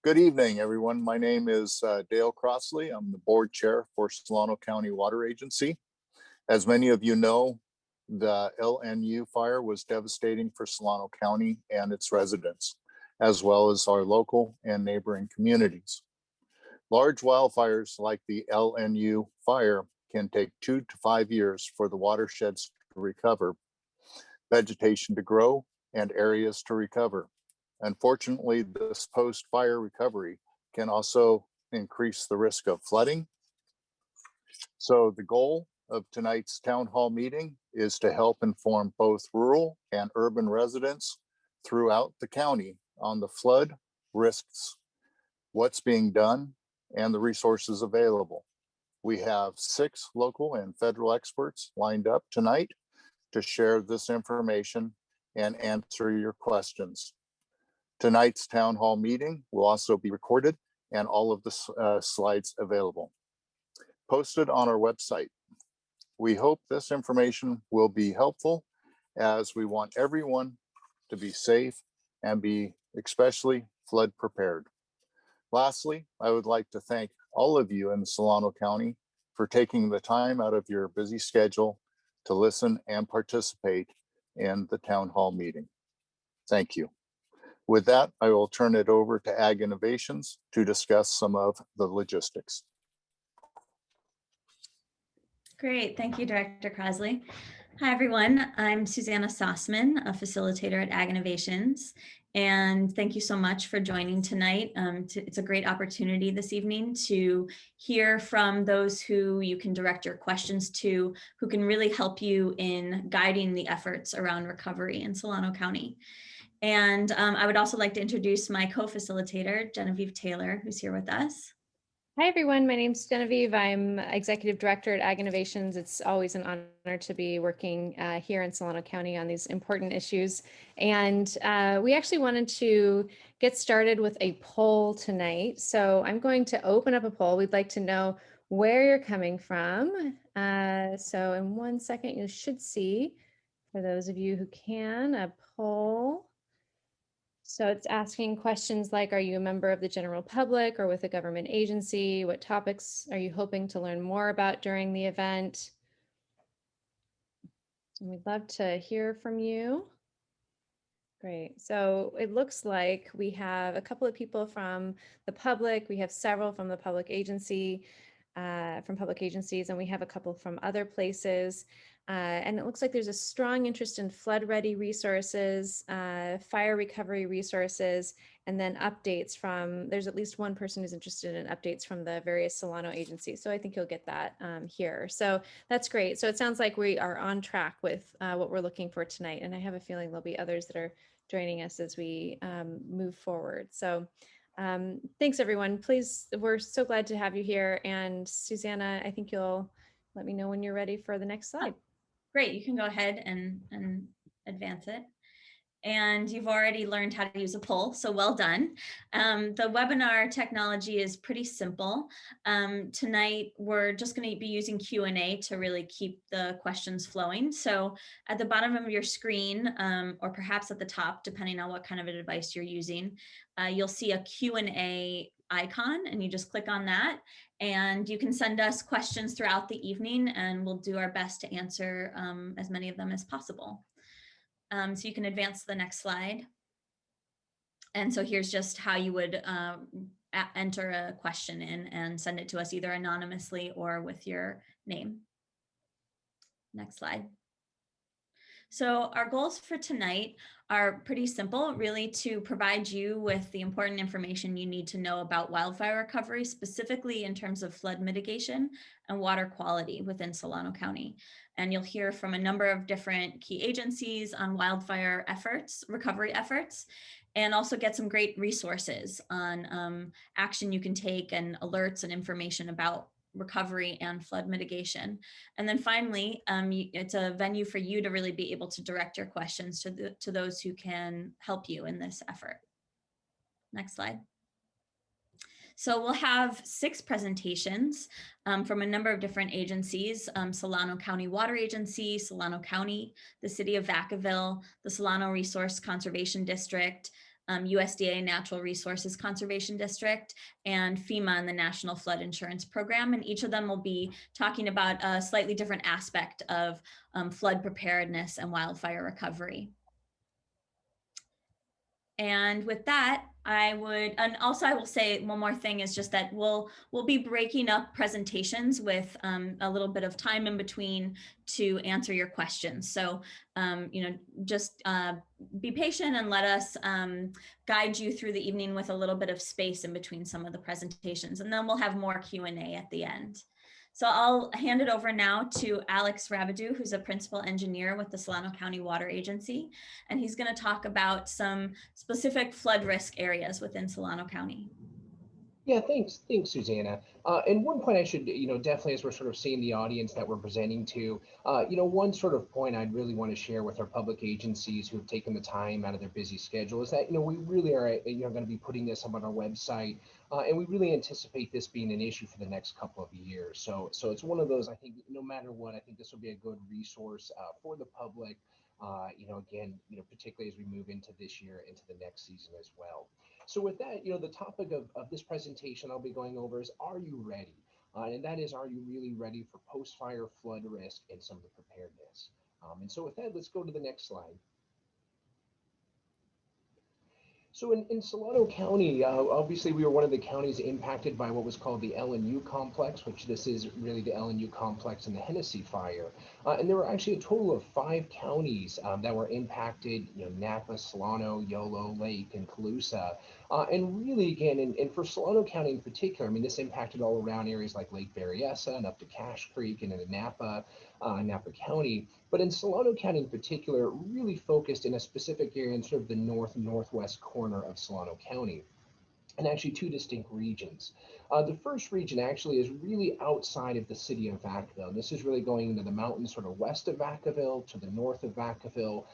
Good evening, everyone. My name is Dale Crossley. I'm the board chair for Solano County Water Agency. As many of you know, the LNU fire was devastating for Solano County and its residents, as well as our local and neighboring communities. Large wildfires like the LNU fire can take 2 to 5 years for the watersheds to recover, vegetation to grow, and areas to recover. Unfortunately, this post-fire recovery can also increase the risk of flooding. So the goal of tonight's town hall meeting is to help inform both rural and urban residents throughout the county on the flood risks, what's being done, and the resources available. We have 6 local and federal experts lined up tonight to share this information and answer your questions. Tonight's town hall meeting will also be recorded and all of the slides available, posted on our website. We hope this information will be helpful, as we want everyone to be safe and be especially flood prepared. Lastly, I would like to thank all of you in Solano County for taking the time out of your busy schedule to listen and participate in the town hall meeting. Thank you. With that, I will turn it over to Ag Innovations to discuss some of the logistics. Great, thank you, Director Crosley. Hi, everyone. I'm Susanna Sossman, a facilitator at Ag Innovations, and thank you so much for joining tonight. It's a great opportunity this evening to hear from those who you can direct your questions to, who can really help you in guiding the efforts around recovery in Solano County. And I would also like to introduce my co-facilitator, Genevieve Taylor, who's here with us. Hi, everyone. My name's Genevieve. I'm Executive Director at Ag Innovations. It's always an honor to be working here in Solano County on these important issues. And we actually wanted to get started with a poll tonight. So I'm going to open up a poll. We'd like to know where you're coming from. So in 1 second, you should see, for those of you who can, a poll. So it's asking questions like, are you a member of the general public or with a government agency? What topics are you hoping to learn more about during the event? And we'd love to hear from you. Great. So it looks like we have a couple of people from the public. We have several from the public agency, from public agencies, and we have a couple from other places. And it looks like there's a strong interest in flood-ready resources, fire recovery resources, and then updates from, there's at least one person who's interested in updates from the various Solano agencies. So I think you'll get that here. So that's great. So it sounds like we are on track with what we're looking for tonight. And I have a feeling there'll be others that are joining us as we move forward. So thanks, everyone. Please, we're so glad to have you here. And Susanna, I think you'll let me know when you're ready for the next slide. Great, you can go ahead and advance it. And you've already learned how to use a poll, so well done. The webinar technology is pretty simple. Tonight, we're just going to be using Q&A to really keep the questions flowing. So at the bottom of your screen, or perhaps at the top, depending on what kind of a device you're using, you'll see a Q&A icon, and you just click on that. And you can send us questions throughout the evening, and we'll do our best to answer as many of them as possible. So you can advance to the next slide. And so here's just how you would enter a question in and send it to us either anonymously or with your name. Next slide. So our goals for tonight are pretty simple, really, to provide you with the important information you need to know about wildfire recovery, specifically in terms of flood mitigation and water quality within Solano County. And you'll hear from a number of different key agencies on wildfire efforts, recovery efforts, and also get some great resources on action you can take and alerts and information about recovery and flood mitigation. And then finally, it's a venue for you to really be able to direct your questions to those who can help you in this effort. Next slide. So we'll have 6 presentations from a number of different agencies: Solano County Water Agency, Solano County, the City of Vacaville, the Solano Resource Conservation District, USDA Natural Resources Conservation District, and FEMA and the National Flood Insurance Program. And each of them will be talking about a slightly different aspect of flood preparedness and wildfire recovery. And with that, and also I will say one more thing is just that we'll be breaking up presentations with a little bit of time in between to answer your questions. So, just be patient and let us guide you through the evening with a little bit of space in between some of the presentations, and then we'll have more Q&A at the end. So I'll hand it over now to Alex Rabidou, who's a principal engineer with the Solano County Water Agency, and he's going to talk about some specific flood risk areas within Solano County. Yeah, thanks, Susanna. And one point I should, definitely as we're sort of seeing the audience that we're presenting to, one sort of point I'd really want to share with our public agencies who have taken the time out of their busy schedule is that, we really are, going to be putting this up on our website, and we really anticipate this being an issue for the next couple of years. So it's one of those, I think, no matter what, I think this will be a good resource for the public, again, particularly as we move into this year, into the next season as well. So with that, the topic of this presentation I'll be going over is, are you ready? And that is, are you really ready for post-fire flood risk and some of the preparedness? And so with that, let's go to the next slide. So in Solano County, obviously we were one of the counties impacted by what was called the LNU complex, which this is really the LNU complex and the Hennessy fire. And there were actually a total of 5 counties that were impacted, Napa, Solano, Yolo, Lake, and Colusa. And really, again, and for Solano County in particular, I mean, this impacted all around areas like Lake Berryessa and up to Cache Creek and into Napa County. But in Solano County in particular, really focused in a specific area in sort of the northwest corner of Solano County, and actually 2 distinct regions. The first region actually is really outside of the city of Vacaville. This is really going into the mountains sort of west of Vacaville to the north of Vacaville,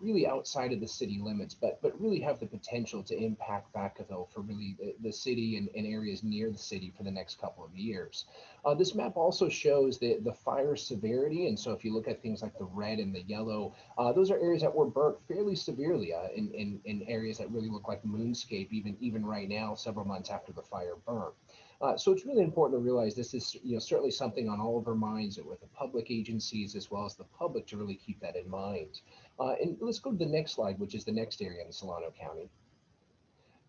really outside of the city limits, but really have the potential to impact Vacaville for really the city and areas near the city for the next couple of years. This map also shows the fire severity, and so if you look at things like the red and the yellow, those are areas that were burnt fairly severely in areas that really look like moonscape even right now, several months after the fire burnt. So it's really important to realize this is certainly something on all of our minds with the public agencies as well as the public to really keep that in mind. And let's go to the next slide, which is the next area in Solano County.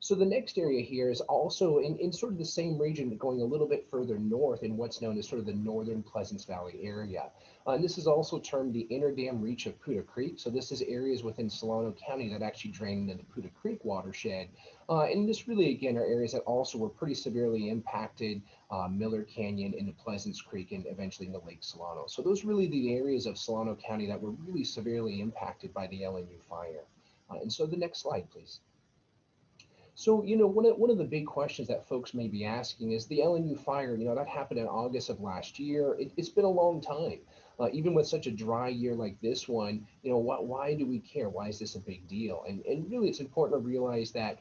So the next area here is also in sort of the same region, but going a little bit further north in what's known as sort of the northern Pleasance Valley area. And this is also termed the inner dam reach of Puda Creek. So this is areas within Solano County that actually drain into the Puda Creek watershed. And this really, again, are areas that also were pretty severely impacted, Miller Canyon into Pleasance Creek and eventually into Lake Solano. So those are really the areas of Solano County that were really severely impacted by the LNU fire. And so the next slide, please. So, one of the big questions that folks may be asking is the LNU fire, that happened in August of last year. It's been a long time. Even with such a dry year like this one, why do we care? Why is this a big deal? And really, it's important to realize that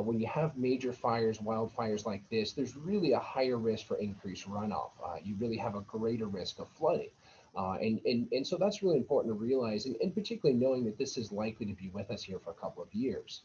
when you have major fires, wildfires like this, there's really a higher risk for increased runoff. You really have a greater risk of flooding. And so that's really important to realize, and particularly knowing that this is likely to be with us here for a couple of years.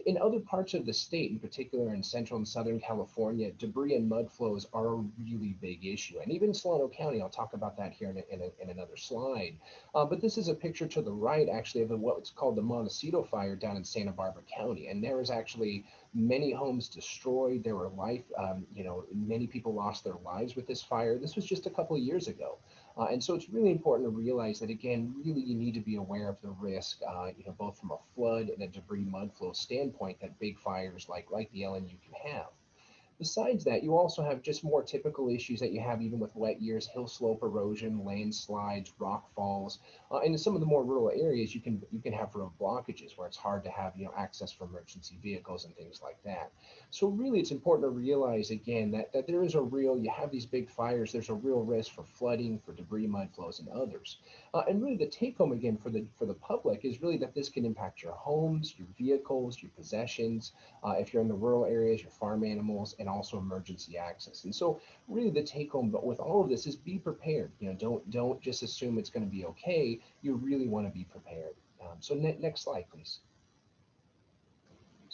In other parts of the state, in particular in Central and Southern California, debris and mud flows are a really big issue. And even Solano County, I'll talk about that here in another slide. But this is a picture to the right, actually, of what's called the Montecito fire down in Santa Barbara County. And there was actually many homes destroyed. There were many people lost their lives with this fire. This was just a couple of years ago. And so it's really important to realize that, again, really you need to be aware of the risk, both from a flood and a debris mud flow standpoint that big fires like the LNU can have. Besides that, you also have just more typical issues that you have even with wet years: hill slope erosion, landslides, rock falls, and in some of the more rural areas, you can have road blockages where it's hard to have access for emergency vehicles and things like that. So really, it's important to realize again that there is you have these big fires, there's a real risk for flooding, for debris, mud flows, and others. And really, the take home again for the public is really that this can impact your homes, your vehicles, your possessions, if you're in the rural areas, your farm animals, and also emergency access. And so really the take home but with all of this is be prepared. Don't just assume it's going to be okay. You really want to be prepared. So next slide, please.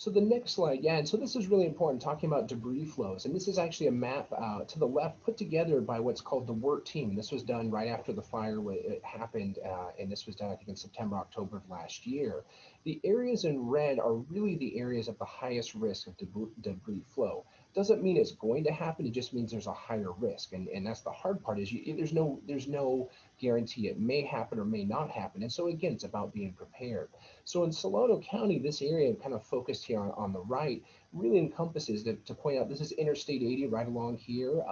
So the next slide, yeah, and so this is really important, talking about debris flows. And this is actually a map to the left put together by what's called the work team. This was done right after the fire it happened, and this was done, I think, in September, October of last year. The areas in red are really the areas of the highest risk of debris flow. Doesn't mean it's going to happen, it just means there's a higher risk. And that's the hard part, is there's no guarantee it may happen or may not happen. And so again, it's about being prepared. So in Solano County, this area kind of focused here on the right really encompasses, to point out, this is Interstate 80 right along here,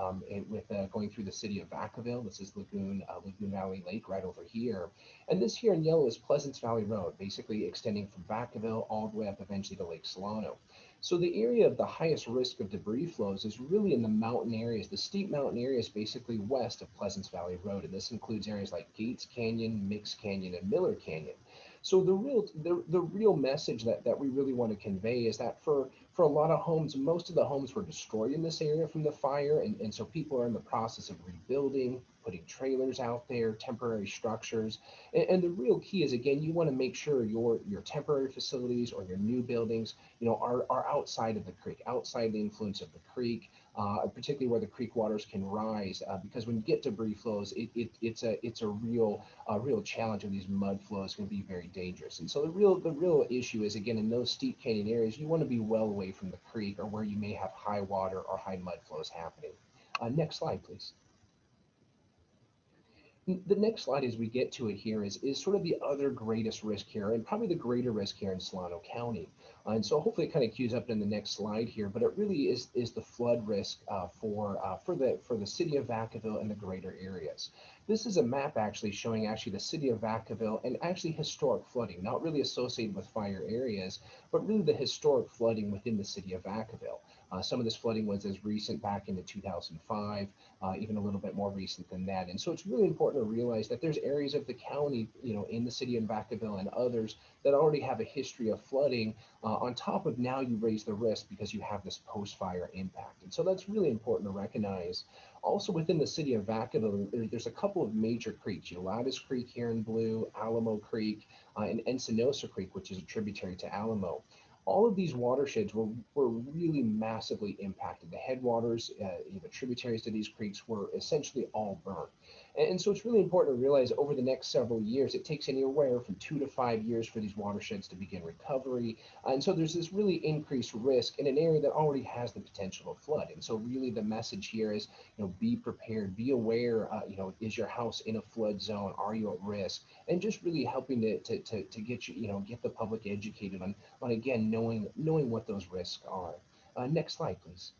with going through the city of Vacaville. This is Lagoon Valley Lake right over here. And this here in yellow is Pleasance Valley Road, basically extending from Vacaville all the way up eventually to Lake Solano. So the area of the highest risk of debris flows is really in the mountain areas, the steep mountain areas basically west of Pleasance Valley Road. And this includes areas like Gates Canyon, Mix Canyon, and Miller Canyon. So the real message that we really want to convey is that for a lot of homes, most of the homes were destroyed in this area from the fire. And so people are in the process of rebuilding, putting trailers out there, temporary structures. And the real key is, again, you want to make sure your temporary facilities or your new buildings, are outside of the creek, outside the influence of the creek, particularly where the creek waters can rise, because when you get debris flows, it's a real challenge, and these mud flows can be very dangerous. And so the real issue is, again, in those steep canyon areas, you want to be well away from the creek or where you may have high water or high mud flows happening. Next slide, please. The next slide, as we get to it here, is sort of the other greatest risk here, and probably the greater risk here in Solano County. And so hopefully it kind of cues up in the next slide here, but it really is the flood risk for the city of Vacaville and the greater areas. This is a map actually showing the city of Vacaville and actually historic flooding, not really associated with fire areas, but really the historic flooding within the city of Vacaville. Some of this flooding was as recent back into 2005, even a little bit more recent than that. And so it's really important to realize that there's areas of the county, in the city of Vacaville and others that already have a history of flooding. On top of, now you raise the risk because you have this post-fire impact. And so that's really important to recognize. Also within the city of Vacaville, there's a couple of major creeks, Ulatis Creek here in blue, Alamo Creek, and Encinosa Creek, which is a tributary to Alamo. All of these watersheds were really massively impacted. The headwaters, tributaries to these creeks were essentially all burned. And so it's really important to realize over the next several years, it takes anywhere from 2 to 5 years for these watersheds to begin recovery. And so there's this really increased risk in an area that already has the potential of flood. And so really the message here is, be prepared, be aware, is your house in a flood zone? Are you at risk? And just really helping to get get the public educated on again, knowing what those risks are. Next slide, please.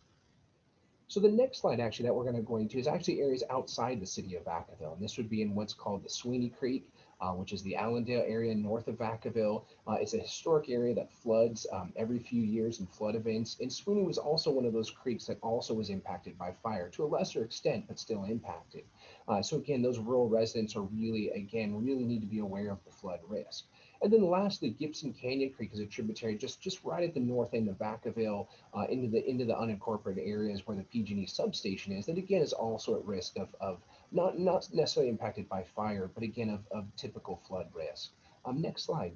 So the next slide actually that we're going to go into is actually areas outside the city of Vacaville. And this would be in what's called the Sweeney Creek, which is the Allendale area north of Vacaville. It's a historic area that floods every few years in flood events. And Sweeney was also one of those creeks that also was impacted by fire to a lesser extent, but still impacted. So again, those rural residents are really need to be aware of the flood risk. And then lastly, Gibson Canyon Creek is a tributary just right at the north end of Vacaville, into the unincorporated areas where the PG&E substation is. That again is also at risk of not necessarily impacted by fire, but again of typical flood risk. Next slide.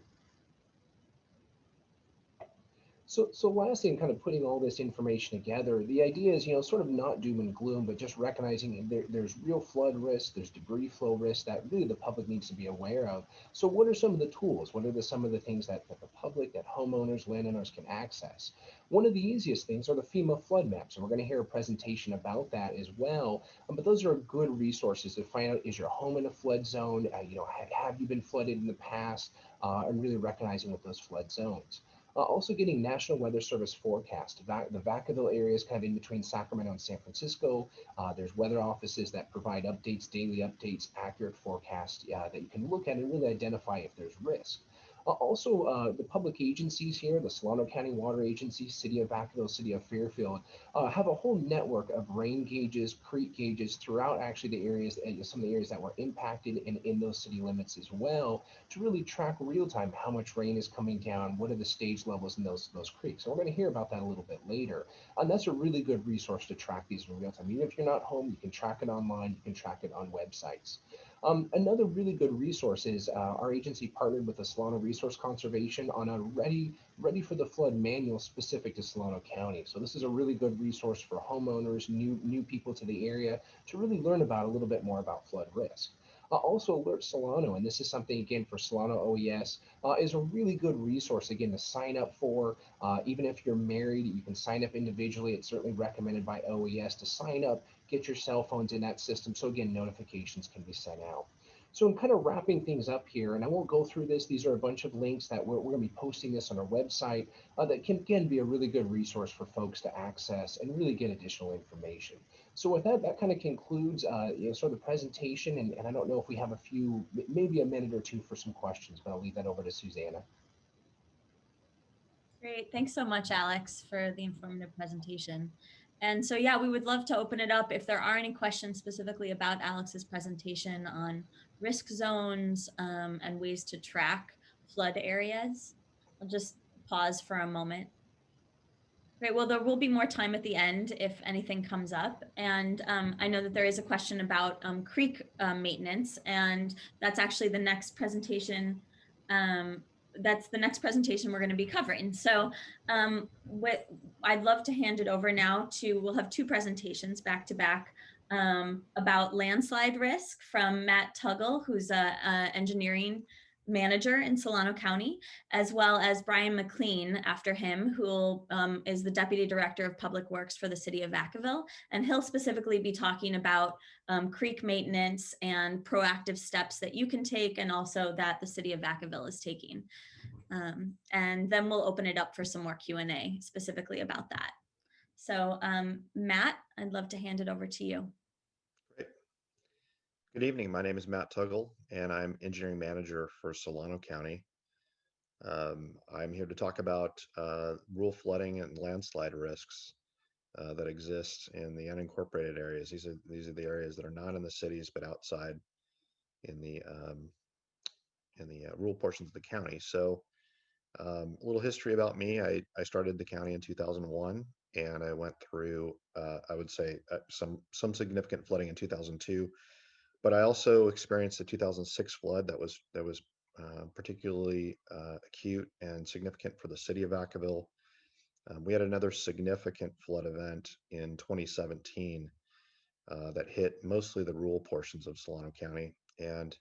So lastly, in kind of putting all this information together, the idea is, sort of not doom and gloom, but just recognizing there's real flood risk, there's debris flow risk that really the public needs to be aware of. So what are some of the tools? What are some of the things that the public, that homeowners, landowners can access? One of the easiest things are the FEMA flood maps, and we're going to hear a presentation about that as well. But those are good resources to find out, is your home in a flood zone? Have you been flooded in the past? And really recognizing what those flood zones. Also getting National Weather Service forecast. The Vacaville area is kind of in between Sacramento and San Francisco. There's weather offices that provide updates, daily updates, accurate forecasts that you can look at and really identify if there's risk. Also, the public agencies here, the Solano County Water Agency, City of Vacaville, City of Fairfield, have a whole network of rain gauges, creek gauges throughout actually the areas, some of the areas that were impacted in those city limits as well, to really track real time how much rain is coming down, what are the stage levels in those creeks. So we're going to hear about that a little bit later. And that's a really good resource to track these in real time. Even if you're not home, you can track it online, you can track it on websites. Another really good resource is our agency partnered with the Solano Resource Conservation on a ready for the flood manual specific to Solano County. So this is a really good resource for homeowners, new people to the area to really learn about a little bit more about flood risk. Also, Alert Solano, and this is something again for Solano OES, is a really good resource again to sign up for. Even if you're married, you can sign up individually. It's certainly recommended by OES to sign up, get your cell phones in that system. So again, notifications can be sent out. So I'm kind of wrapping things up here, and I won't go through this. These are a bunch of links that we're going to be posting this on our website that can, again, be a really good resource for folks to access and really get additional information. So with that, that kind of concludes sort of the presentation, and I don't know if we have a few, maybe a minute or two for some questions, but I'll leave that over to Susanna. Great. Thanks so much, Alex, for the informative presentation. And so, yeah, we would love to open it up if there are any questions specifically about Alex's presentation on risk zones and ways to track flood areas. I'll just pause for a moment. Great. Well, there will be more time at the end if anything comes up. And I know that there is a question about creek maintenance, and that's actually the next presentation. That's the next presentation we're going to be covering. So I'd love to hand it over now to, we'll have two presentations back to back about landslide risk from Matt Tuggle, who's a engineering manager in Solano County, as well as Brian McLean after him, who is the Deputy Director of Public Works for the City of Vacaville. And he'll specifically be talking about creek maintenance and proactive steps that you can take, and also that the City of Vacaville is taking. And then we'll open it up for some more Q&A specifically about that. So Matt, I'd love to hand it over to you. Great. Good evening. My name is Matt Tuggle, and I'm engineering manager for Solano County. I'm here to talk about rural flooding and landslide risks that exist in the unincorporated areas. These are the areas that are not in the cities but outside in the rural portions of the county. So a little history about me. I started the county in 2001, and I went through, I would say, some significant flooding in 2002. But I also experienced the 2006 flood that was particularly acute and significant for the city of Vacaville. We had another significant flood event in 2017 that hit mostly the rural portions of Solano County. And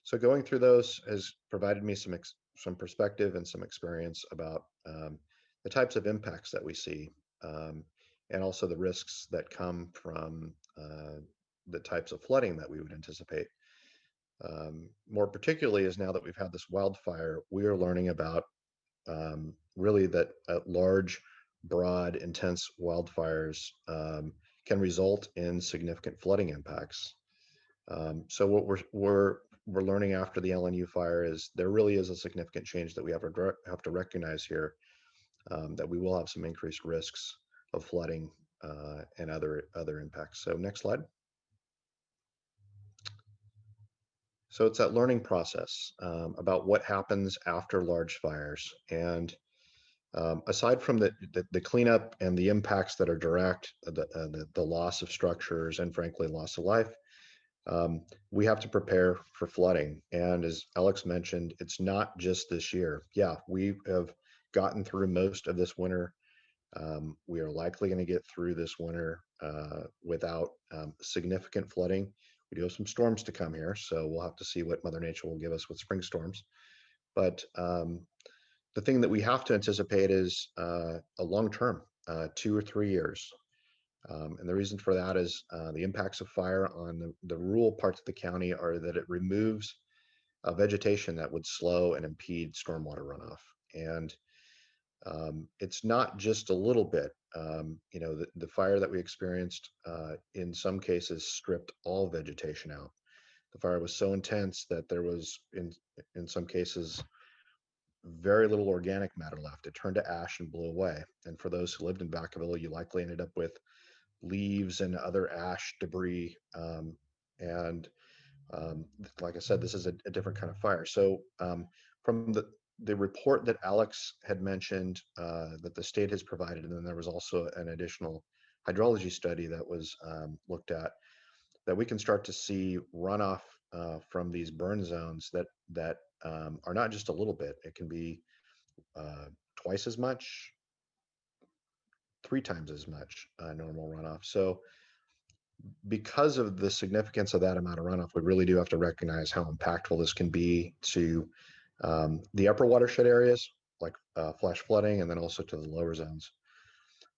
so going through those has provided me some perspective and some experience about the types of impacts that we see, and also the risks that come from the types of flooding that we would anticipate. More particularly is now that we've had this wildfire, we are learning about really that large, broad, intense wildfires can result in significant flooding impacts. So what we're learning after the LNU fire is there really is a significant change that we have to recognize here, that we will have some increased risks of flooding and other impacts. So next slide. So it's that learning process about what happens after large fires. And aside from the cleanup and the impacts that are direct, the loss of structures and frankly, loss of life, we have to prepare for flooding. And as Alex mentioned, it's not just this year. Yeah, we have gotten through most of this winter. We are likely going to get through this winter without significant flooding. We do have some storms to come here, so we'll have to see what Mother Nature will give us with spring storms. But the thing that we have to anticipate is a long-term, 2 or 3 years. And the reason for that is the impacts of fire on the rural parts of the county are that it removes vegetation that would slow and impede stormwater runoff. And it's not just a little bit. The fire that we experienced in some cases stripped all vegetation out. The fire was so intense that there was, in some cases, very little organic matter left. It turned to ash and blew away. And for those who lived in Vacaville, you likely ended up with leaves and other ash debris. Like I said, this is a different kind of fire. So from the report that Alex had mentioned that the state has provided, and then there was also an additional hydrology study that was looked at, that we can start to see runoff from these burn zones that are not just a little bit. It can be twice as much, 3 times as much normal runoff. So because of the significance of that amount of runoff, we really do have to recognize how impactful this can be to the upper watershed areas, like flash flooding, and then also to the lower zones.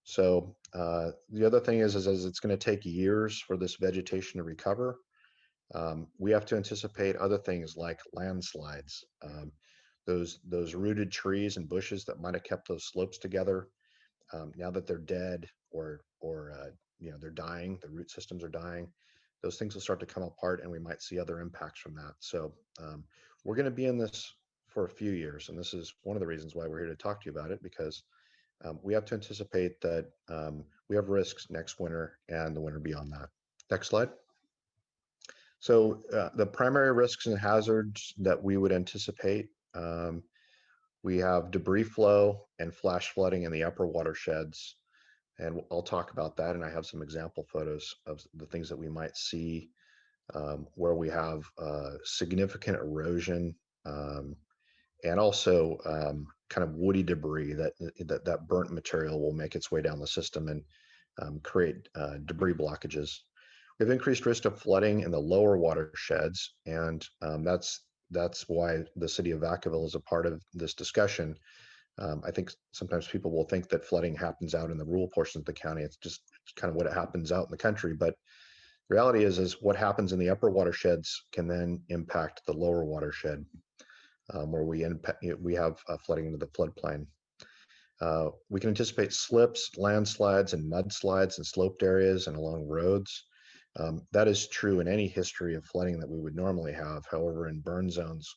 So the other thing is it's going to take years for this vegetation to recover. We have to anticipate other things like landslides, those rooted trees and bushes that might have kept those slopes together. Now that they're dead or they're dying, the root systems are dying, those things will start to come apart, and we might see other impacts from that. So we're going to be in this for a few years, and this is one of the reasons why we're here to talk to you about it, because we have to anticipate that we have risks next winter and the winter beyond that. Next slide. So the primary risks and hazards that we would anticipate, we have debris flow and flash flooding in the upper watersheds. And I'll talk about that. And I have some example photos of the things that we might see where we have significant erosion and also kind of woody debris that burnt material will make its way down the system and create debris blockages. We have increased risk of flooding in the lower watersheds, and that's why the city of Vacaville is a part of this discussion. I think sometimes people will think that flooding happens out in the rural portions of the county. It's just kind of what happens out in the country. But the reality is what happens in the upper watersheds can then impact the lower watershed, where we have flooding into the floodplain. We can anticipate slips, landslides, and mudslides in sloped areas and along roads. That is true in any history of flooding that we would normally have. However, in burn zones,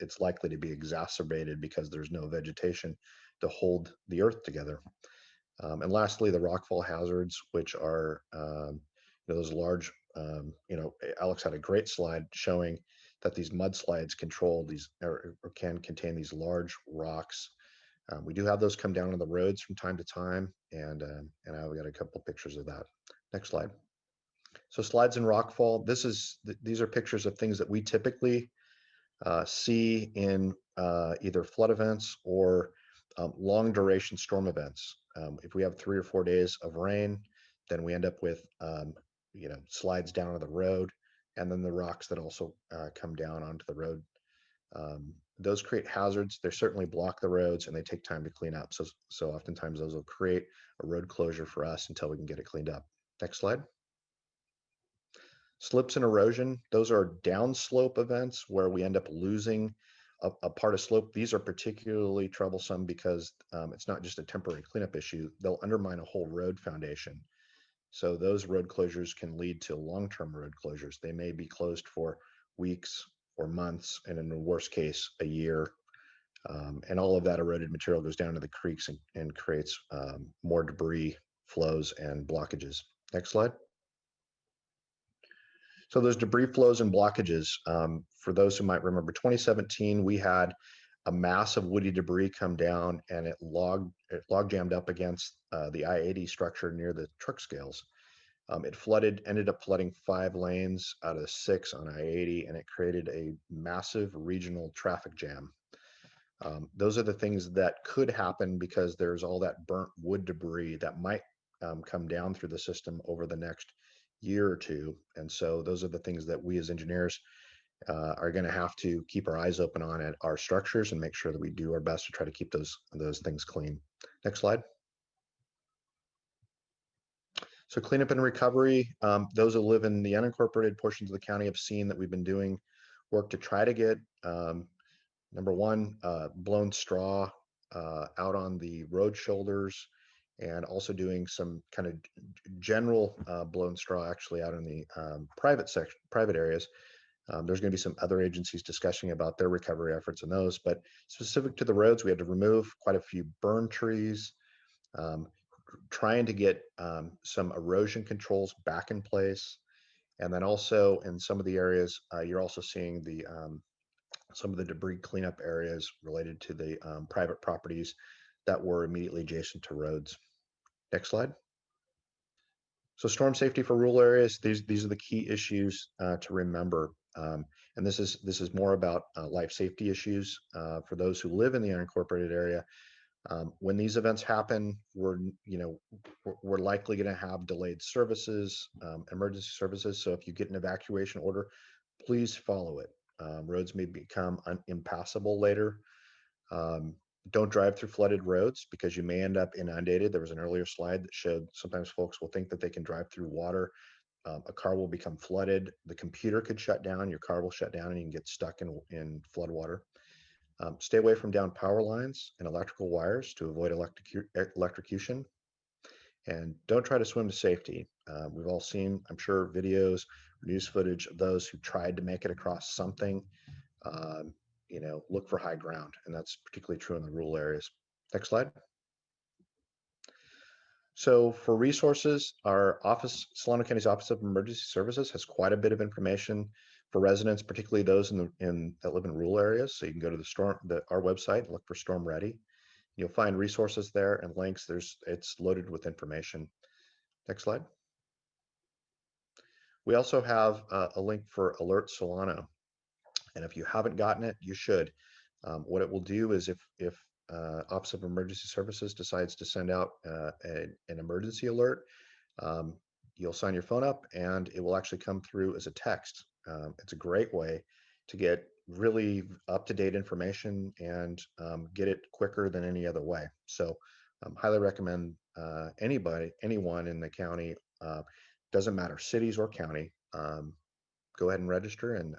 it's likely to be exacerbated because there's no vegetation to hold the earth together. And lastly, the rockfall hazards, which are those large, Alex had a great slide showing that these mudslides control these or can contain these large rocks. We do have those come down on the roads from time to time, and I've got a couple pictures of that. Next slide. So slides and rockfall. These are pictures of things that we typically see in either flood events or long duration storm events. If we have 3 or 4 days of rain, then we end up with slides down on the road, and then the rocks that also come down onto the road. Those create hazards. They certainly block the roads, and they take time to clean up. So oftentimes those will create a road closure for us until we can get it cleaned up. Next slide. Slips and erosion, those are downslope events where we end up losing a part of slope. These are particularly troublesome because it's not just a temporary cleanup issue. They'll undermine a whole road foundation. So those road closures can lead to long-term road closures. They may be closed for weeks or months, and in the worst case, a year. And all of that eroded material goes down to the creeks and creates more debris flows and blockages. Next slide. So those debris flows and blockages, for those who might remember, 2017, we had a mass of woody debris come down, and it log jammed up against the I-80 structure near the truck scales. It ended up flooding 5 lanes out of the 6 on I-80, and it created a massive regional traffic jam. Those are the things that could happen because there's all that burnt wood debris that might come down through the system over the next year or two. And so those are the things that we as engineers are going to have to keep our eyes open on at our structures and make sure that we do our best to try to keep those things clean. Next slide. So cleanup and recovery, those who live in the unincorporated portions of the county have seen that we've been doing work to try to get, number one, blown straw out on the road shoulders, and also doing some kind of general blown straw actually out in the private areas. There's going to be some other agencies discussing about their recovery efforts in those, but specific to the roads, we had to remove quite a few burn trees, trying to get some erosion controls back in place. And then also in some of the areas, you're also seeing some of the debris cleanup areas related to the private properties that were immediately adjacent to roads. Next slide. So storm safety for rural areas, these are the key issues to remember. And this is more about life safety issues for those who live in the unincorporated area. When these events happen, we're likely going to have delayed services, emergency services. So if you get an evacuation order, please follow it. Roads may become impassable later. Don't drive through flooded roads because you may end up inundated. There was an earlier slide that showed sometimes folks will think that they can drive through water. A car will become flooded. The computer could shut down. Your car will shut down and you can get stuck in flood water. Stay away from down power lines and electrical wires to avoid electrocution. And don't try to swim to safety. We've all seen, I'm sure, videos, news footage of those who tried to make it across something. Look for high ground, and that's particularly true in the rural areas. Next slide. So for resources, our office, Solano County's Office of Emergency Services, has quite a bit of information for residents, particularly those that live in rural areas. So you can go to our website and look for Storm Ready. You'll find resources there and links. It's loaded with information. Next slide. We also have a link for Alert Solano. And if you haven't gotten it, you should. What it will do is if Office of Emergency Services decides to send out an emergency alert, you'll sign your phone up and it will actually come through as a text. It's a great way to get really up-to-date information and get it quicker than any other way. So highly recommend anyone in the county, doesn't matter, cities or county, go ahead and register and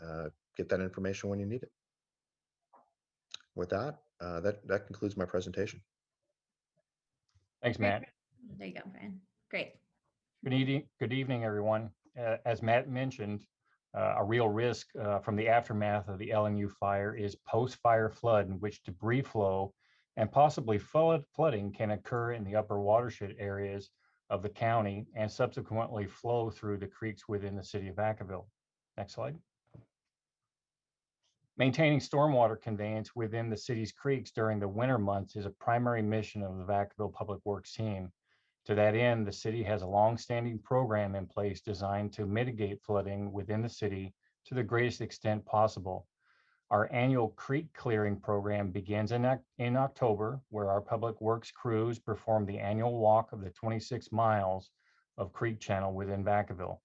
get that information when you need it. With that, that concludes my presentation. Thanks, Great. Matt. There you go, Brian. Great. Good evening, everyone. As Matt mentioned, a real risk from the aftermath of the LNU fire is post-fire flood, in which debris flow and possibly flooding can occur in the upper watershed areas of the county and subsequently flow through the creeks within the city of Vacaville. Next slide. Maintaining stormwater conveyance within the city's creeks during the winter months is a primary mission of the Vacaville Public Works team. To that end, the city has a long-standing program in place designed to mitigate flooding within the city to the greatest extent possible. Our annual creek clearing program begins in October, where our public works crews perform the annual walk of the 26 miles of creek channel within Vacaville.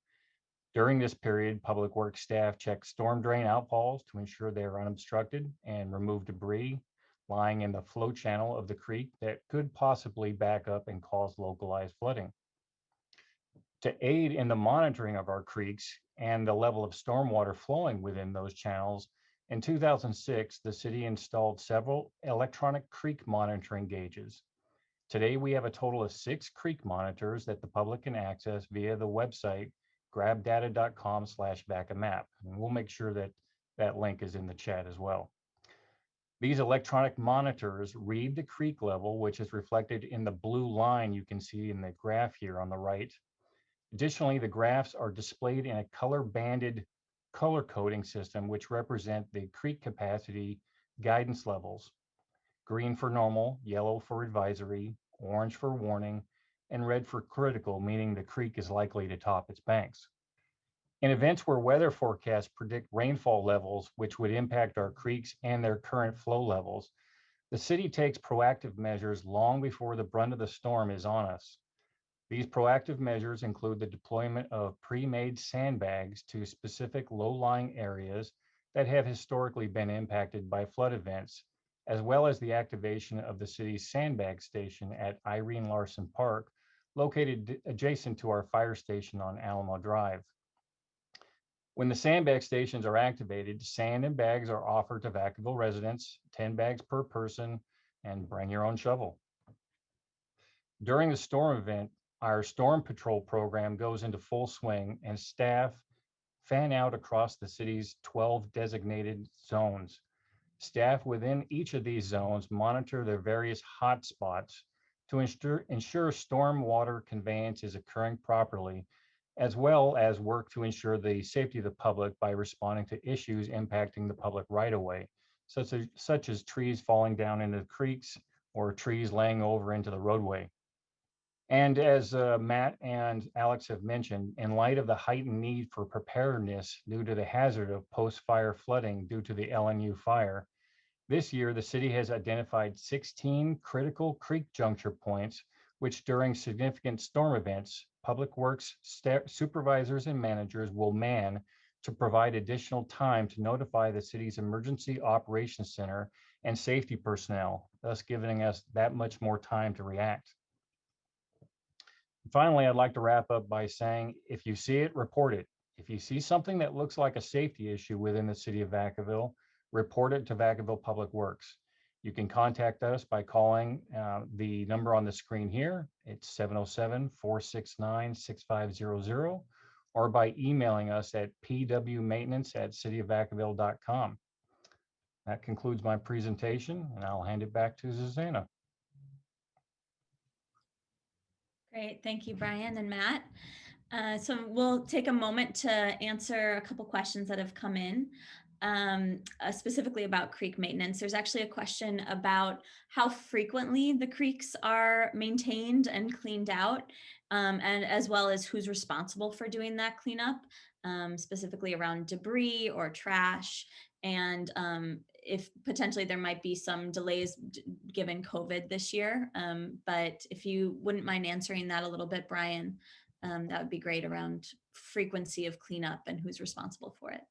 During this period, public works staff check storm drain outfalls to ensure they are unobstructed and remove debris lying in the flow channel of the creek that could possibly back up and cause localized flooding. To aid in the monitoring of our creeks and the level of stormwater flowing within those channels, in 2006, the city installed several electronic creek monitoring gauges. Today, we have a total of 6 creek monitors that the public can access via the website grabdata.com/vacamap. And we'll make sure that that link is in the chat as well. These electronic monitors read the creek level, which is reflected in the blue line you can see in the graph here on the right. Additionally, the graphs are displayed in a color-banded color coding system, which represent the creek capacity guidance levels. Green for normal, yellow for advisory, orange for warning, and red for critical, meaning the creek is likely to top its banks. In events where weather forecasts predict rainfall levels, which would impact our creeks and their current flow levels, the city takes proactive measures long before the brunt of the storm is on us. These proactive measures include the deployment of pre-made sandbags to specific low-lying areas that have historically been impacted by flood events, as well as the activation of the city's sandbag station at Irene Larson Park, located adjacent to our fire station on Alamo Drive. When the sandbag stations are activated, sand and bags are offered to Vacaville residents, 10 bags per person, and bring your own shovel. During the storm event, our storm patrol program goes into full swing and staff fan out across the city's 12 designated zones. Staff within each of these zones monitor their various hotspots to ensure storm water conveyance is occurring properly, as well as work to ensure the safety of the public by responding to issues impacting the public right-of-way, such as trees falling down into the creeks or trees laying over into the roadway. And as Matt and Alex have mentioned, in light of the heightened need for preparedness due to the hazard of post-fire flooding due to the LNU fire, this year the city has identified 16 critical creek juncture points, which during significant storm events, Public Works supervisors and managers will man to provide additional time to notify the city's Emergency Operations Center and safety personnel, thus giving us that much more time to react. Finally, I'd like to wrap up by saying, if you see it, report it. If you see something that looks like a safety issue within the city of Vacaville, report it to Vacaville Public Works. You can contact us by calling the number on the screen here. It's 707-469-6500, or by emailing us at pwmaintenance@cityofvacaville.com. That concludes my presentation, and I'll hand it back to Susanna. Great, thank you, Brian and Matt. So we'll take a moment to answer a couple questions that have come in, specifically about creek maintenance. There's actually a question about how frequently the creeks are maintained and cleaned out, and as well as who's responsible for doing that cleanup, specifically around debris or trash, and if potentially there might be some delays given COVID this year. But if you wouldn't mind answering that a little bit, Brian, that would be great, around frequency of cleanup and who's responsible for it.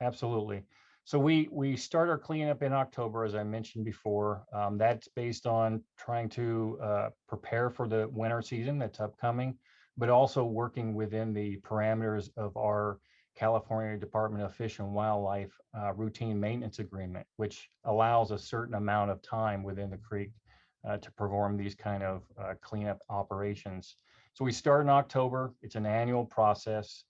Absolutely. So we start our cleanup in October, as I mentioned before. That's based on trying to prepare for the winter season that's upcoming, but also working within the parameters of our California Department of Fish and Wildlife routine maintenance agreement, which allows a certain amount of time within the creek to perform these kind of cleanup operations. So we start in October. It's an annual process.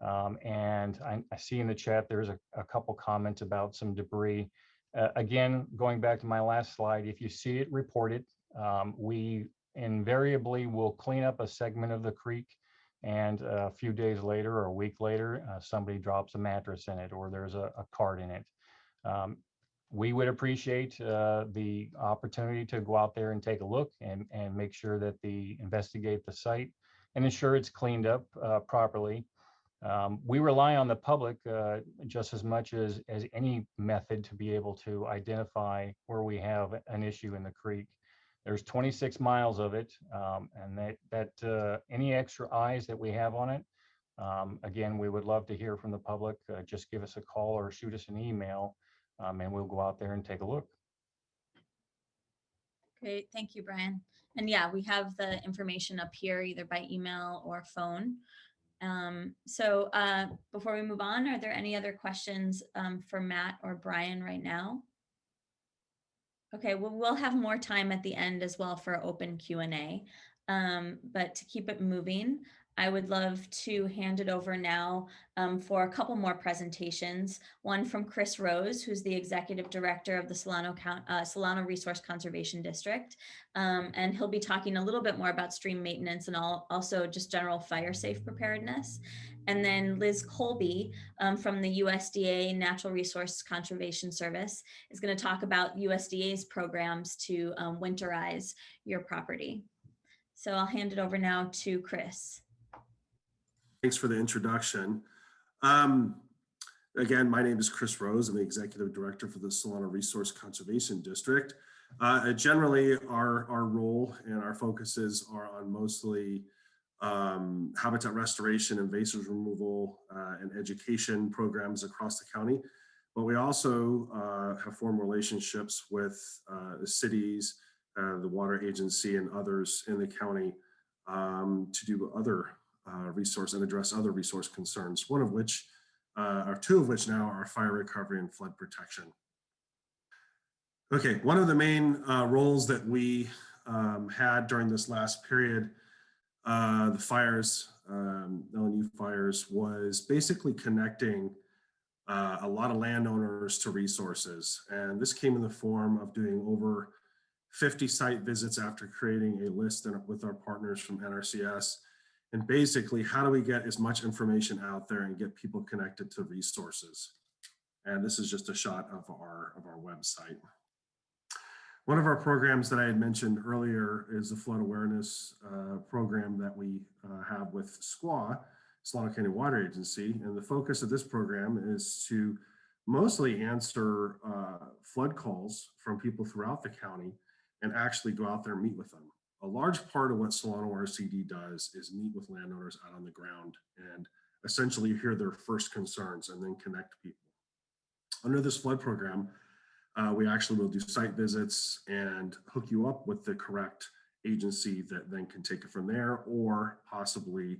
And I see in the chat, there's a couple comments about some debris. Again, going back to my last slide, if you see it, report it. We invariably will clean up a segment of the creek, and a few days later or a week later, somebody drops a mattress in it, or there's a cart in it. We would appreciate the opportunity to go out there and take a look and make sure that investigate the site and ensure it's cleaned up properly. We rely on the public just as much as any method to be able to identify where we have an issue in the creek. There's 26 miles of it, and that any extra eyes that we have on it, again, we would love to hear from the public. Just give us a call or shoot us an email, and we'll go out there and take a look. Great, thank you, Brian. And yeah, we have the information up here, either by email or phone. So before we move on, are there any other questions for Matt or Brian right now? Okay, well, we'll have more time at the end as well for open Q&A. But to keep it moving, I would love to hand it over now for a couple more presentations. One from Chris Rose, who's the Executive Director of the Solano Resource Conservation District. And he'll be talking a little bit more about stream maintenance and also just general fire safe preparedness. And then Liz Colby from the USDA Natural Resource Conservation Service is going to talk about USDA's programs to winterize your property. So I'll hand it over now to Chris. Thanks for the introduction. Again, my name is Chris Rose. I'm the Executive Director for the Solano Resource Conservation District. Generally, our role and our focuses are on mostly habitat restoration, invasive removal, and education programs across the county. But we also have formed relationships with the cities, the water agency, and others in the county to do other resource and address other resource concerns, one of which, or two of which now, are fire recovery and flood protection. Okay, one of the main roles that we had during this last period, the fires, LNU fires, was basically connecting a lot of landowners to resources. And this came in the form of doing over 50 site visits after creating a list with our partners from NRCS. And basically, how do we get as much information out there and get people connected to resources? And this is just a shot of our website. One of our programs that I had mentioned earlier is the flood awareness program that we have with SCWA, Solano County Water Agency. And the focus of this program is to mostly answer flood calls from people throughout the county and actually go out there and meet with them. A large part of what Solano RCD does is meet with landowners out on the ground and essentially hear their first concerns and then connect people. Under this flood program, we actually will do site visits and hook you up with the correct agency that then can take it from there, or possibly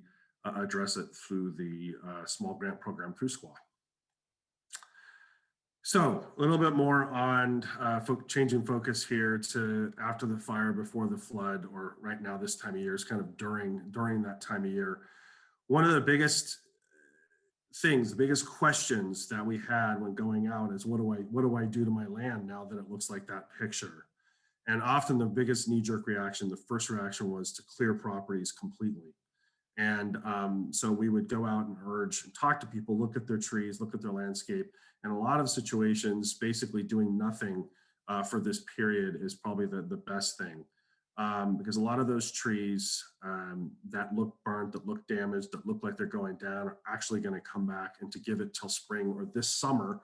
address it through the small grant program through SCWA. So a little bit more on changing focus here to after the fire, before the flood, or right now this time of year is kind of during that time of year. One of the biggest things, the biggest questions that we had when going out is, what do I do to my land now that it looks like that picture? And often the biggest knee-jerk reaction, the first reaction, was to clear properties completely. And so we would go out and urge and talk to people, look at their trees, look at their landscape. And a lot of situations, basically doing nothing for this period is probably the best thing. Because a lot of those trees that look burnt, that look damaged, that look like they're going down are actually going to come back, and to give it till spring or this summer.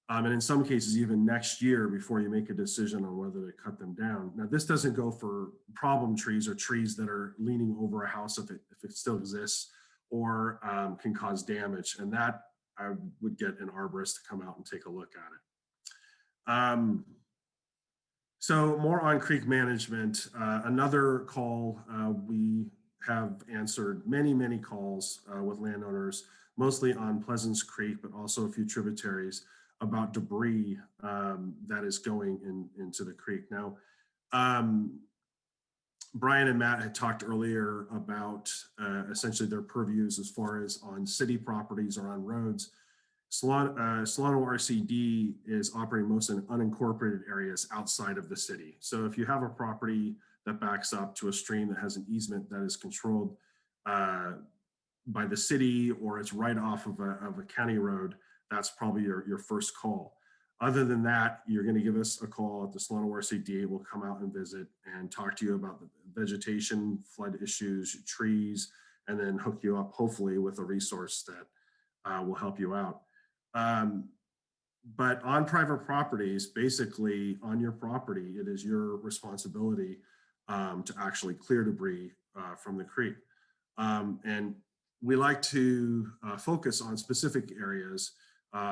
And in some cases, even next year before you make a decision on whether to cut them down. Now, this doesn't go for problem trees or trees that are leaning over a house if it still exists, or can cause damage. And that I would get an arborist to come out and take a look at it. So more on creek management. Another call, we have answered many calls with landowners, mostly on Pleasance Creek, but also a few tributaries, about debris that is going into the creek. Now, Brian and Matt had talked earlier about essentially their purviews as far as on city properties or on roads. Solano RCD is operating most in unincorporated areas outside of the city. So if you have a property that backs up to a stream that has an easement that is controlled by the city, or it's right off of a county road, that's probably your first call. Other than that, you're going to give us a call at the Solano RCD. We'll come out and visit and talk to you about the vegetation, flood issues, trees, and then hook you up, hopefully, with a resource that will help you out. But on private properties, basically on your property, it is your responsibility to actually clear debris from the creek. And we like to focus on specific areas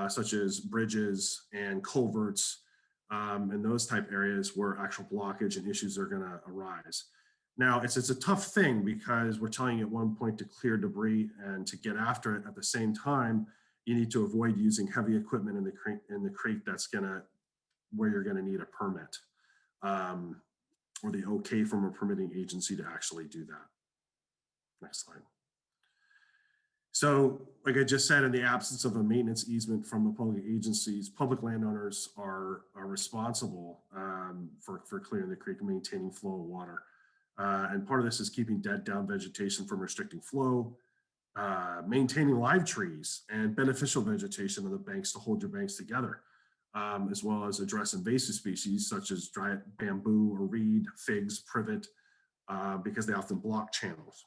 such as bridges and culverts and those type areas where actual blockage and issues are going to arise. Now, it's a tough thing because we're telling you at one point to clear debris, and to get after it at the same time, you need to avoid using heavy equipment in the creek that's where you're gonna need a permit or the okay from a permitting agency to actually do that. Next slide. So, like I just said, in the absence of a maintenance easement from the public agencies, public landowners are responsible for clearing the creek and maintaining flow of water. And part of this is keeping dead down vegetation from restricting flow, maintaining live trees and beneficial vegetation on the banks to hold your banks together, as well as address invasive species such as dry bamboo or reed, figs, privet, because they often block channels.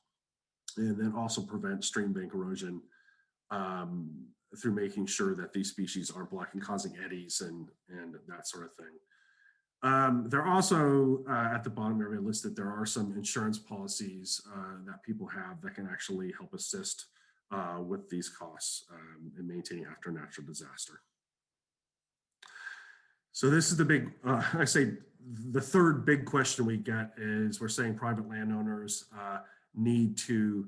And then also prevent stream bank erosion through making sure that these species aren't blocking, causing eddies and that sort of thing. There are also, at the bottom area listed, there are some insurance policies that people have that can actually help assist with these costs in maintaining after a natural disaster. So this is the big, I say the third big question we get is, we're saying private landowners need to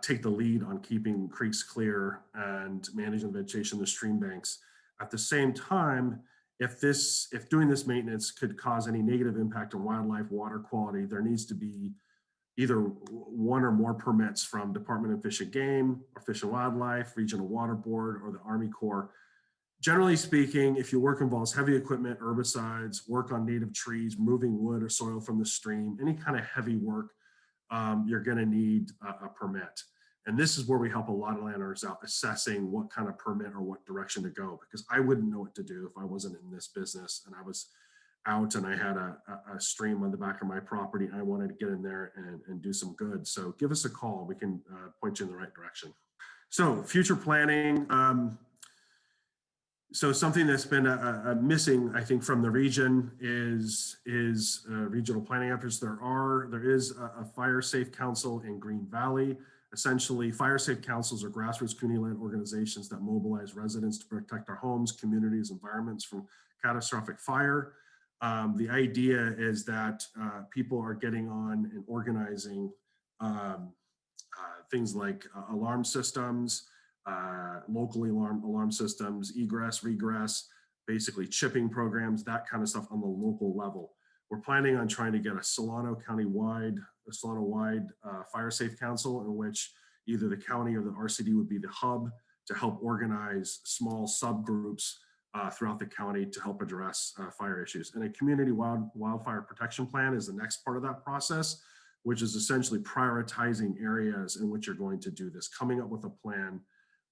take the lead on keeping creeks clear and managing the vegetation, the stream banks. At the same time, if doing this maintenance could cause any negative impact on wildlife, water quality, there needs to be either one or more permits from Department of Fish and Game or Fish and Wildlife, Regional Water Board, or the Army Corps. Generally speaking, if your work involves heavy equipment, herbicides, work on native trees, moving wood or soil from the stream, any kind of heavy work, you're going to need a permit. And this is where we help a lot of landowners out assessing what kind of permit or what direction to go, because I wouldn't know what to do if I wasn't in this business and I was out and I had a stream on the back of my property, I wanted to get in there and do some good. So give us a call. We can point you in the right direction. So future planning. So something that's been missing, I think, from the region is regional planning efforts. There is a fire safe council in Green Valley. Essentially, fire safe councils are grassroots community-led organizations that mobilize residents to protect our homes, communities, environments from catastrophic fire. The idea is that people are getting on and organizing things like alarm systems, locally alarm systems, egress, regress, basically chipping programs, that kind of stuff on the local level. We're planning on trying to get a Solano County-wide, fire safe council in which either the county or the RCD would be the hub to help organize small subgroups throughout the county to help address fire issues. And a community wildfire protection plan is the next part of that process, which is essentially prioritizing areas in which you're going to do this, coming up with a plan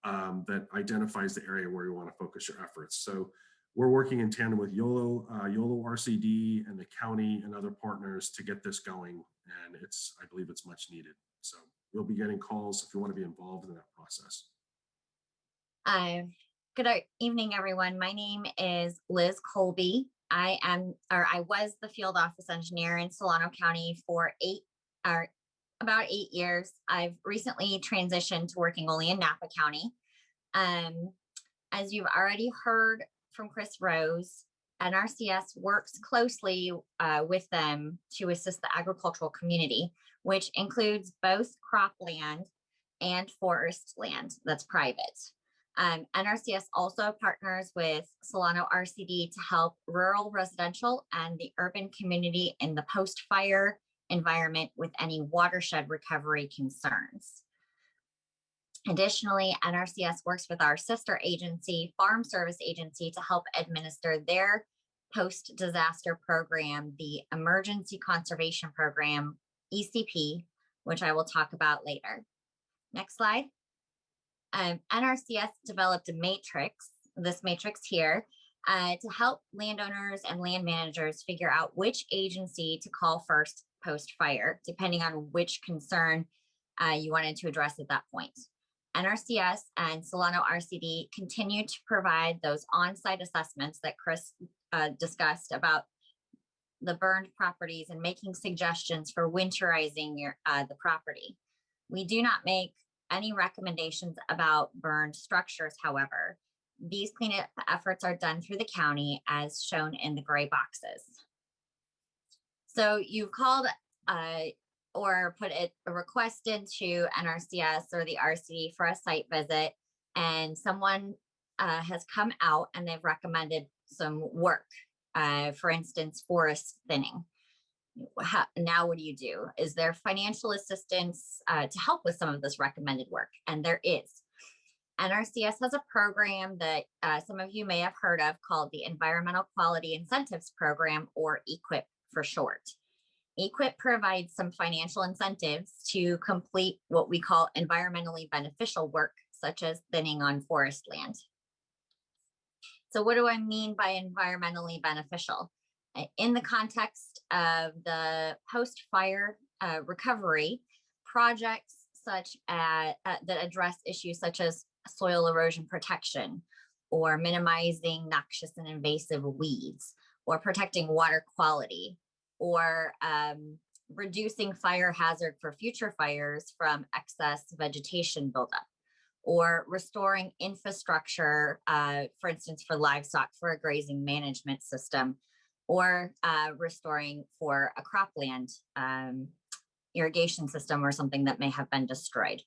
that identifies the area where you want to focus your efforts. So we're working in tandem with YOLO RCD and the county and other partners to get this going. And I believe it's much needed. So you'll be getting calls if you want to be involved in that process. Good evening, everyone. My name is Liz Colby. I was the field office engineer in Solano County for about 8 years. I've recently transitioned to working only in Napa County. As you've already heard from Chris Rose, NRCS works closely with them to assist the agricultural community, which includes both cropland and forest land that's private. NRCS also partners with Solano RCD to help rural residential and the urban community in the post-fire environment with any watershed recovery concerns. Additionally, NRCS works with our sister agency, Farm Service Agency, to help administer their post-disaster program, the Emergency Conservation Program, ECP, which I will talk about later. Next slide. NRCS developed a matrix, this matrix here, to help landowners and land managers figure out which agency to call first post-fire, depending on which concern you wanted to address at that point. NRCS and Solano RCD continue to provide those on-site assessments that Chris discussed about the burned properties and making suggestions for winterizing the property. We do not make any recommendations about burned structures, however. These cleanup efforts are done through the county as shown in the gray boxes. So you've called or put a request into NRCS or the RCD for a site visit, and someone has come out and they've recommended some work, for instance, forest thinning. Now what do you do? Is there financial assistance to help with some of this recommended work? And there is. NRCS has a program that some of you may have heard of called the Environmental Quality Incentives Program, or EQIP for short. EQIP provides some financial incentives to complete what we call environmentally beneficial work, such as thinning on forest land. So what do I mean by environmentally beneficial? In the context of the post-fire recovery, projects such as that address issues such as soil erosion protection, or minimizing noxious and invasive weeds, or protecting water quality, or reducing fire hazard for future fires from excess vegetation buildup, or restoring infrastructure, for instance, for livestock for a grazing management system, or restoring for a cropland irrigation system or something that may have been destroyed.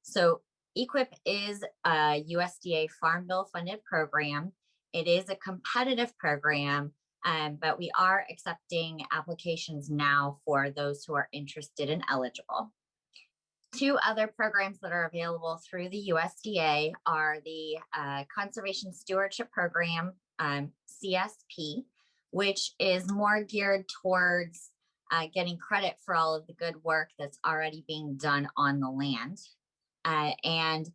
So EQIP is a USDA Farm Bill funded program. It is a competitive program, but we are accepting applications now for those who are interested and eligible. Two other programs that are available through the USDA are the Conservation Stewardship Program, CSP, which is more geared towards getting credit for all of the good work that's already being done on the land. And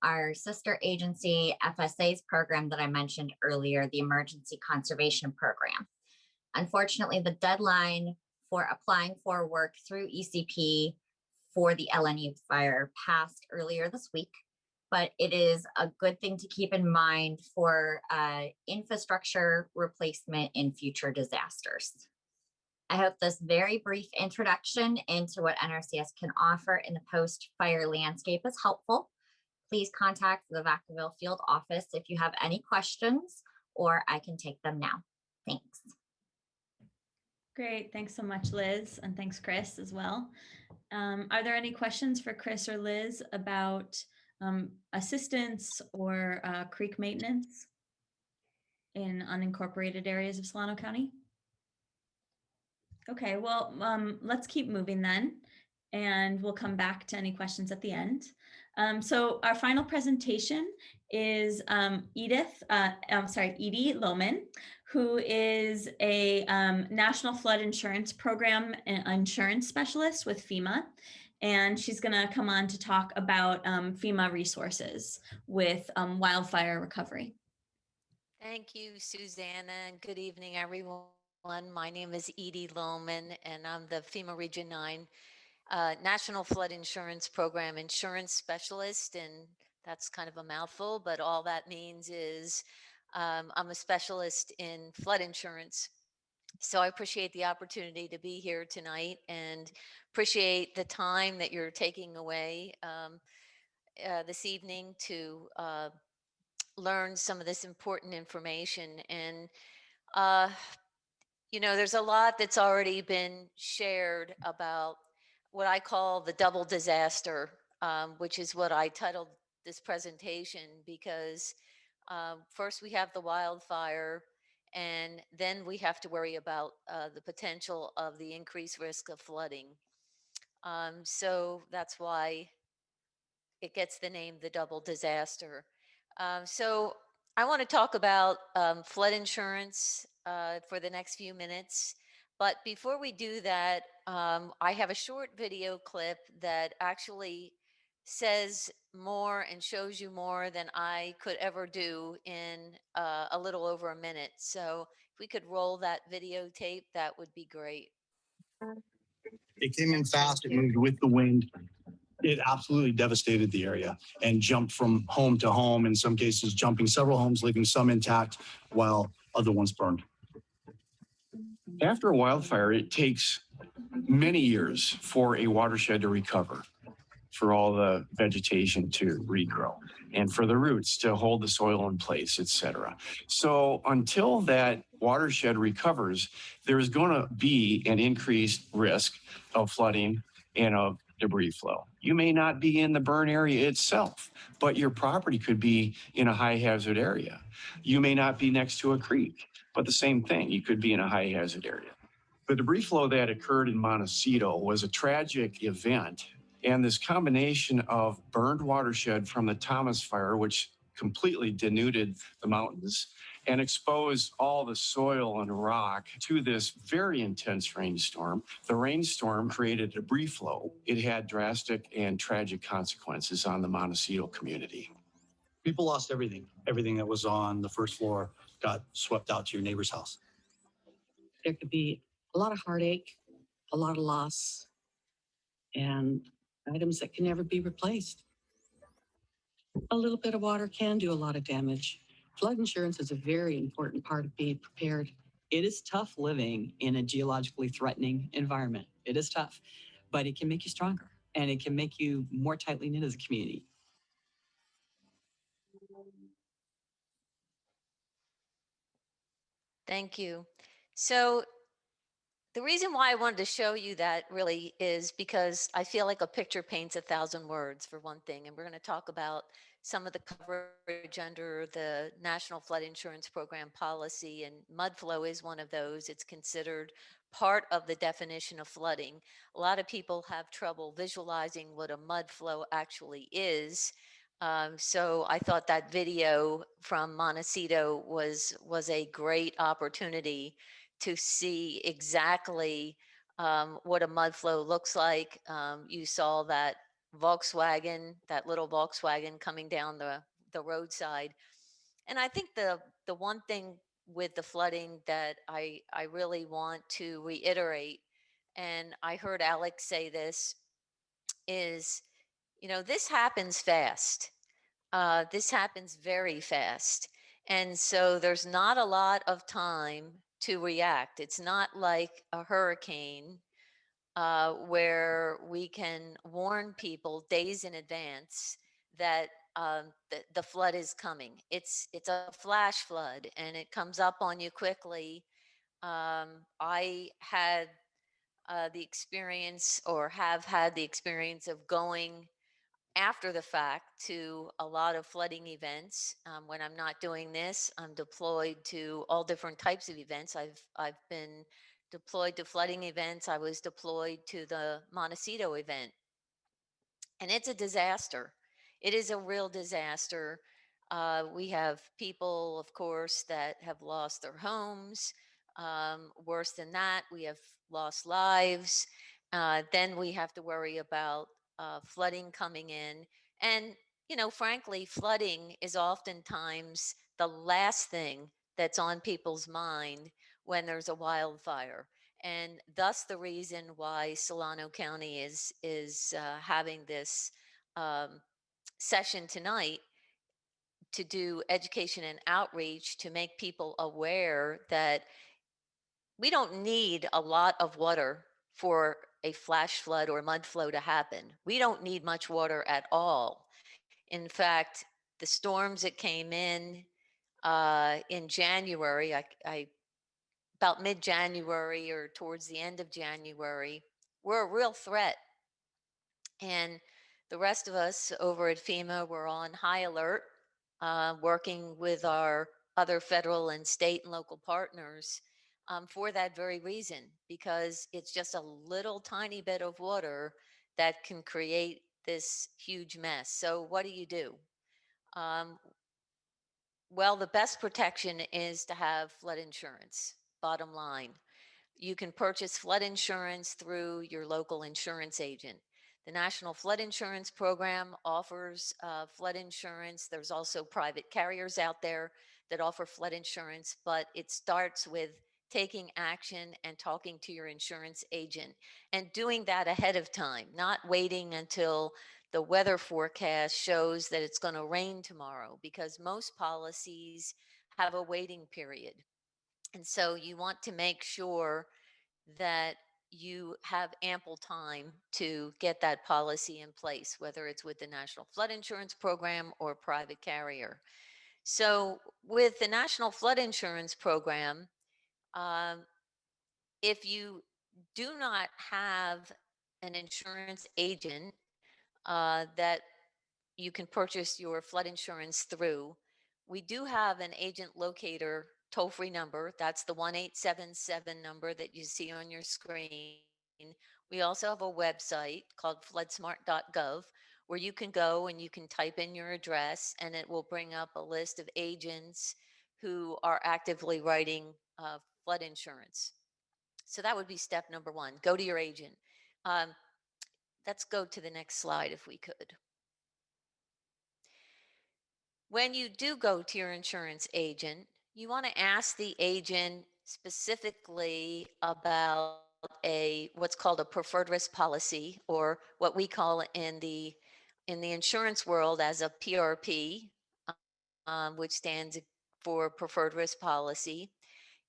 our sister agency, FSA's program that I mentioned earlier, the Emergency Conservation Program. Unfortunately, the deadline for applying for work through ECP for the LNU fire passed earlier this week, but it is a good thing to keep in mind for infrastructure replacement in future disasters. I hope this very brief introduction into what NRCS can offer in the post-fire landscape is helpful. Please contact the Vacaville Field Office if you have any questions, or I can take them now. Thanks. Great, thanks so much, Liz, and thanks, Chris, as well. Are there any questions for Chris or Liz about assistance or creek maintenance in unincorporated areas of Solano County? Okay, well, let's keep moving then, and we'll come back to any questions at the end. So our final presentation is Edie Lohman, who is a National Flood Insurance Program insurance specialist with FEMA. And she's gonna come on to talk about FEMA resources with wildfire recovery. Thank you, Susanna, and good evening, everyone. My name is Edie Lohman, and I'm the FEMA Region 9 National Flood Insurance Program insurance specialist. And that's kind of a mouthful, but all that means is I'm a specialist in flood insurance. So I appreciate the opportunity to be here tonight and appreciate the time that you're taking away this evening to learn some of this important information. And you know, there's a lot that's already been shared about what I call the double disaster, which is what I titled this presentation, because first we have the wildfire, and then we have to worry about the potential of the increased risk of flooding. So that's why it gets the name the double disaster. So I want to talk about flood insurance for the next few minutes. But before we do that, I have a short video clip that actually says more and shows you more than I could ever do in a little over a minute. So if we could roll that videotape, that would be great. It came in fast, it moved with the wind. It absolutely devastated the area and jumped from home to home, in some cases jumping several homes, leaving some intact while other ones burned. After a wildfire, it takes many years for a watershed to recover, for all the vegetation to regrow, and for the roots to hold the soil in place, etc. So until that watershed recovers, there's going to be an increased risk of flooding and of debris flow. You may not be in the burn area itself, but your property could be in a high hazard area. You may not be next to a creek, but the same thing, you could be in a high hazard area. The debris flow that occurred in Montecito was a tragic event, and this combination of burned watershed from the Thomas fire, which completely denuded the mountains and exposed all the soil and rock to this very intense rainstorm. The rainstorm created debris flow. It had drastic and tragic consequences on the Montecito community. People lost everything. Everything that was on the first floor got swept out to your neighbor's house. There could be a lot of heartache, a lot of loss, and items that can never be replaced. A little bit of water can do a lot of damage. Flood insurance is a very important part of being prepared. It is tough living in a geologically threatening environment. It is tough, but it can make you stronger and it can make you more tightly knit as a community. Thank you. So the reason why I wanted to show you that really is because I feel like a picture paints 1,000 words, for one thing. And we're going to talk about some of the coverage under the National Flood Insurance Program policy, and mud flow is one of those. It's considered part of the definition of flooding. A lot of people have trouble visualizing what a mud flow actually is. So I thought that video from Montecito was a great opportunity to see exactly what a mud flow looks like. You saw that Volkswagen, that little Volkswagen coming down the roadside. And I think the one thing with the flooding that I really want to reiterate, and I heard Alex say this, is, this happens fast. This happens very fast. And so there's not a lot of time to react. It's not like a hurricane where we can warn people days in advance that the flood is coming. It's a flash flood and it comes up on you quickly. I had the experience, or have had the experience, of going after the fact to a lot of flooding events. When I'm not doing this, I'm deployed to all different types of events. I've been deployed to flooding events. I was deployed to the Montecito event, and it's a disaster. It is a real disaster. We have people, of course, that have lost their homes. Worse than that, we have lost lives. Then we have to worry about flooding coming in. And, frankly, flooding is oftentimes the last thing that's on people's mind when there's a wildfire, and thus the reason why Solano County is having this um, session tonight to do education and outreach to make people aware that we don't need a lot of water for a flash flood or mud flow to happen. We don't need much water at all. In fact, the storms that came in January, I about mid-January or towards the end of January, were a real threat. And the rest of us over at FEMA were on high alert, working with our other federal and state and local partners for that very reason, because it's just a little tiny bit of water that can create this huge mess. So what do you do? Well, the best protection is to have flood insurance, bottom line. You can purchase flood insurance through your local insurance agent. The National Flood Insurance Program offers flood insurance. There's also private carriers out there that offer flood insurance, but it starts with taking action and talking to your insurance agent and doing that ahead of time, not waiting until the weather forecast shows that it's going to rain tomorrow, because most policies have a waiting period. And so you want to make sure that you have ample time to get that policy in place, whether it's with the National Flood Insurance Program or private carrier. So with the National Flood Insurance Program, um, if you do not have an insurance agent that you can purchase your flood insurance through, we do have an agent locator toll-free number. That's the 1-877 number that you see on your screen. We also have a website called floodsmart.gov where you can go and you can type in your address and it will bring up a list of agents who are actively writing flood insurance. So that would be step number one. Go to your agent. Um, let's go to the next slide if we could. When you do go to your insurance agent, you want to ask the agent specifically about what's called a preferred risk policy, or what we call in the insurance world as a PRP, which stands for preferred risk policy.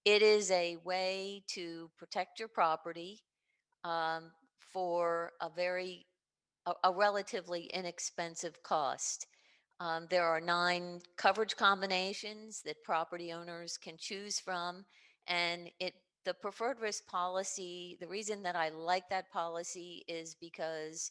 It is a way to protect your property for a relatively inexpensive cost. There are 9 coverage combinations that property owners can choose from, and the preferred risk policy, the reason that I like that policy is because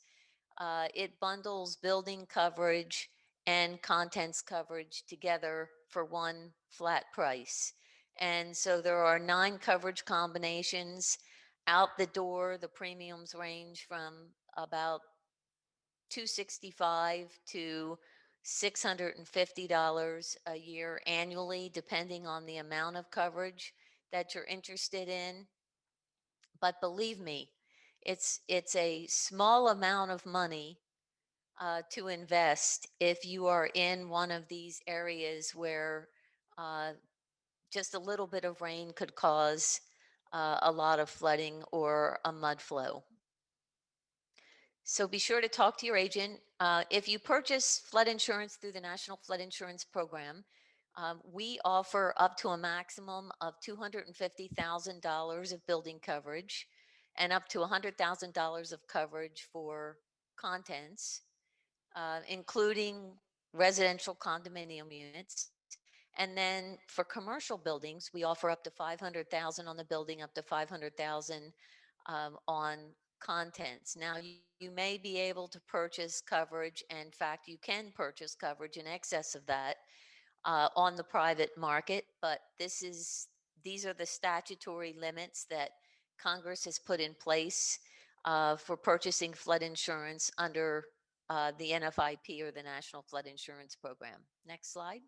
it bundles building coverage and contents coverage together for one flat price. And so there are 9 coverage combinations. Out the door, the premiums range from about $265 to $650 a year annually, depending on the amount of coverage that you're interested in. But believe me, it's a small amount of money to invest if you are in one of these areas where just a little bit of rain could cause a lot of flooding or a mud flow. So be sure to talk to your agent. If you purchase flood insurance through the National Flood Insurance Program, we offer up to a maximum of $250,000 of building coverage and up to $100,000 of coverage for contents, including residential condominium units. And then for commercial buildings, we offer up to 500,000 on the building, up to 500,000 on contents. Now, you may be able to purchase coverage. In fact, you can purchase coverage in excess of that on the private market, but these are the statutory limits that Congress has put in place for purchasing flood insurance under the NFIP, or the National Flood Insurance Program. Next slide.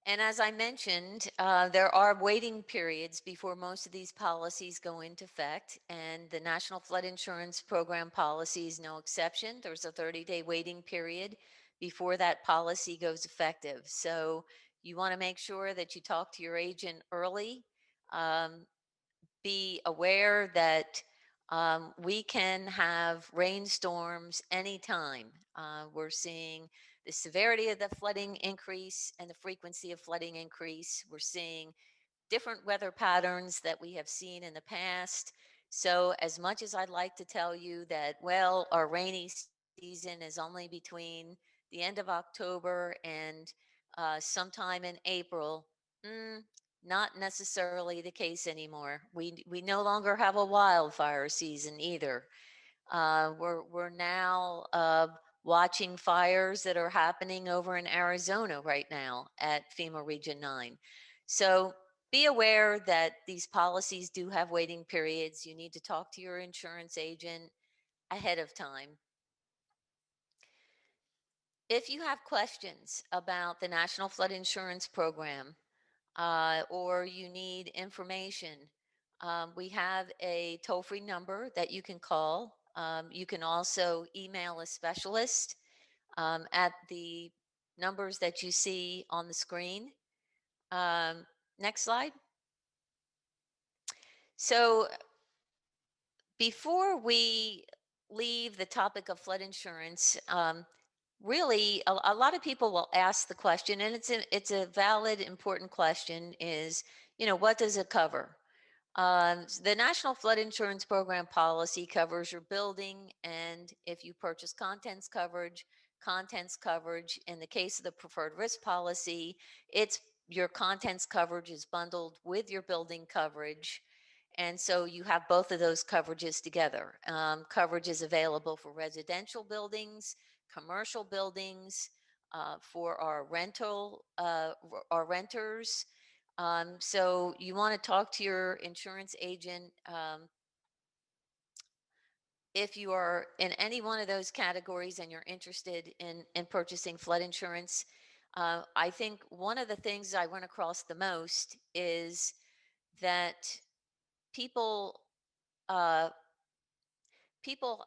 And as I mentioned, there are waiting periods before most of these policies go into effect, and the National Flood Insurance Program policy is no exception. There's a 30-day waiting period before that policy goes effective. So you want to make sure that you talk to your agent early. Be aware that we can have rainstorms anytime. We're seeing the severity of the flooding increase and the frequency of flooding increase. We're seeing different weather patterns that we have seen in the past. So as much as I'd like to tell you that, well, our rainy season is only between the end of October and sometime in April, not necessarily the case anymore. We no longer have a wildfire season either. We're now watching fires that are happening over in Arizona right now at FEMA Region 9. So be aware that these policies do have waiting periods. You need to talk to your insurance agent ahead of time. If you have questions about the National Flood Insurance Program, or you need information, we have a toll-free number that you can call. You can also email a specialist at the numbers that you see on the screen. Next slide. So before we leave the topic of flood insurance, really a lot of people will ask the question, and it's a valid, important question, is, what does it cover? The National Flood Insurance Program policy covers your building, and if you purchase contents coverage in the case of the preferred risk policy, it's your contents coverage is bundled with your building coverage. And so you have both of those coverages together. Coverage is available for residential buildings, commercial buildings, for our renters. So you want to talk to your insurance agent if you are in any one of those categories and you're interested in purchasing flood insurance. I think one of the things I run across the most is that people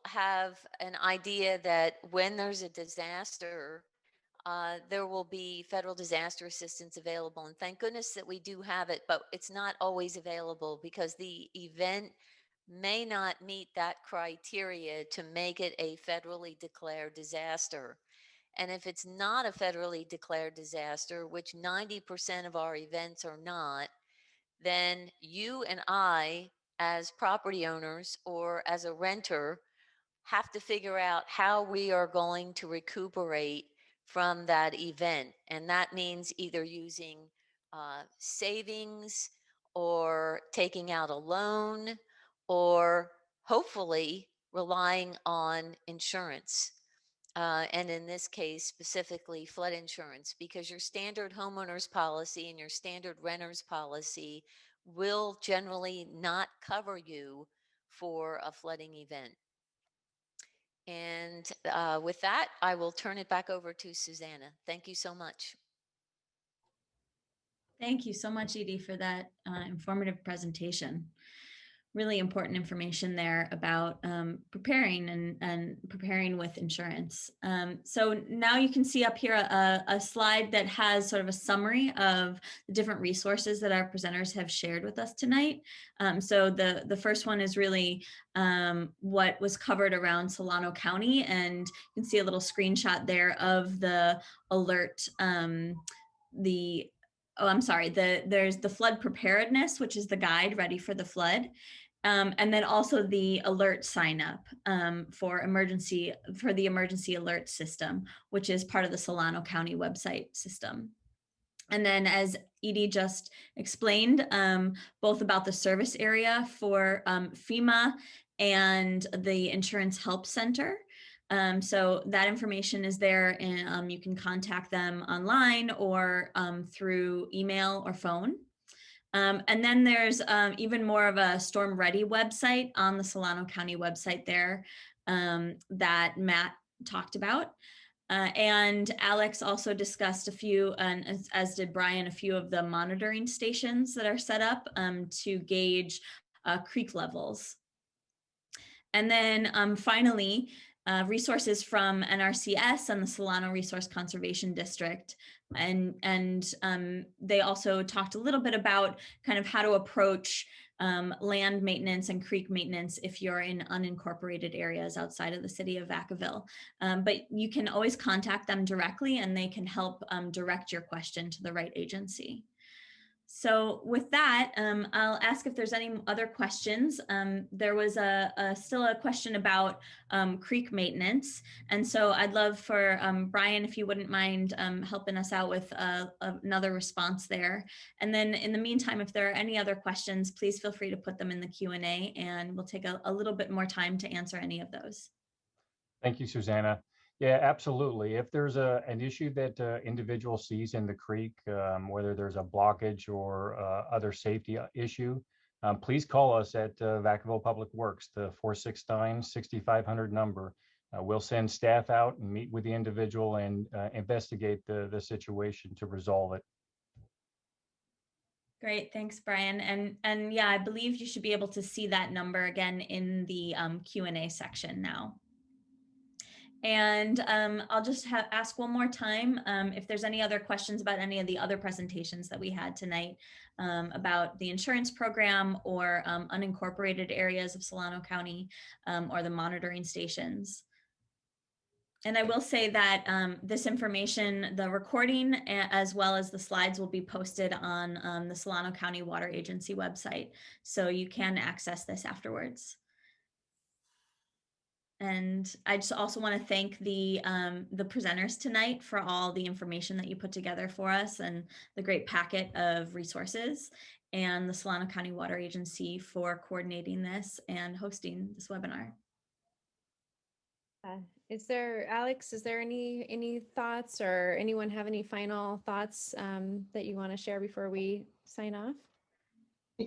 have an idea that when there's a disaster, there will be federal disaster assistance available. And thank goodness that we do have it, but it's not always available because the event may not meet that criteria to make it a federally declared disaster. And if it's not a federally declared disaster, which 90% of our events are not, then you and I, as property owners or as a renter, have to figure out how we are going to recuperate from that event. And that means either using savings or taking out a loan, or hopefully relying on insurance. And in this case, specifically flood insurance, because your standard homeowner's policy and your standard renter's policy will generally not cover you for a flooding event. And with that, I will turn it back over to Susanna. Thank you so much. Thank you so much, Edie, for that informative presentation. really important information there about preparing and preparing with insurance. So now you can see up here a slide that has sort of a summary of the different resources that our presenters have shared with us tonight. So the first one is really what was covered around Solano County, and you can see a little screenshot there of the alert, there's the flood preparedness, which is the guide ready for the flood. And then also the alert sign up for the emergency alert system, which is part of the Solano County website system. And then, as Edie just explained, both about the service area for FEMA and the Insurance Help Center. So that information is there, and you can contact them online or through email or phone. And then there's even more of a storm ready website on the Solano County website there that Matt talked about. And Alex also discussed a few, and as did Brian, a few of the monitoring stations that are set up to gauge creek levels. And then finally, resources from NRCS and the Solano Resource Conservation District. And they also talked a little bit about kind of how to approach land maintenance and creek maintenance if you're in unincorporated areas outside of the city of Vacaville. But you can always contact them directly, and they can help direct your question to the right agency. So with that, I'll ask if there's any other questions. There was still a question about creek maintenance. And so I'd love for Brian, if you wouldn't mind helping us out with another response there. And then in the meantime, if there are any other questions, please feel free to put them in the Q&A, and we'll take a little bit more time to answer any of those. Thank you, Susanna. Yeah, absolutely. If there's an issue that individual sees in the creek, whether there's a blockage or other safety issue, please call us at Vacaville Public Works, the 469-6500 number. We'll send staff out and meet with the individual and investigate the situation to resolve it. Great, thanks, Brian. And yeah, I believe you should be able to see that number again in the Q&A section now. And I'll just ask one more time if there's any other questions about any of the other presentations that we had tonight about the insurance program or unincorporated areas of Solano County or the monitoring stations. And I will say that this information, the recording as well as the slides, will be posted on the Solano County Water Agency website, so you can access this afterwards. And I just also want to thank the presenters tonight for all the information that you put together for us and the great packet of resources, and the Solano County Water Agency for coordinating this and hosting this webinar. Alex, is there any thoughts, or anyone have any final thoughts that you want to share before we sign off?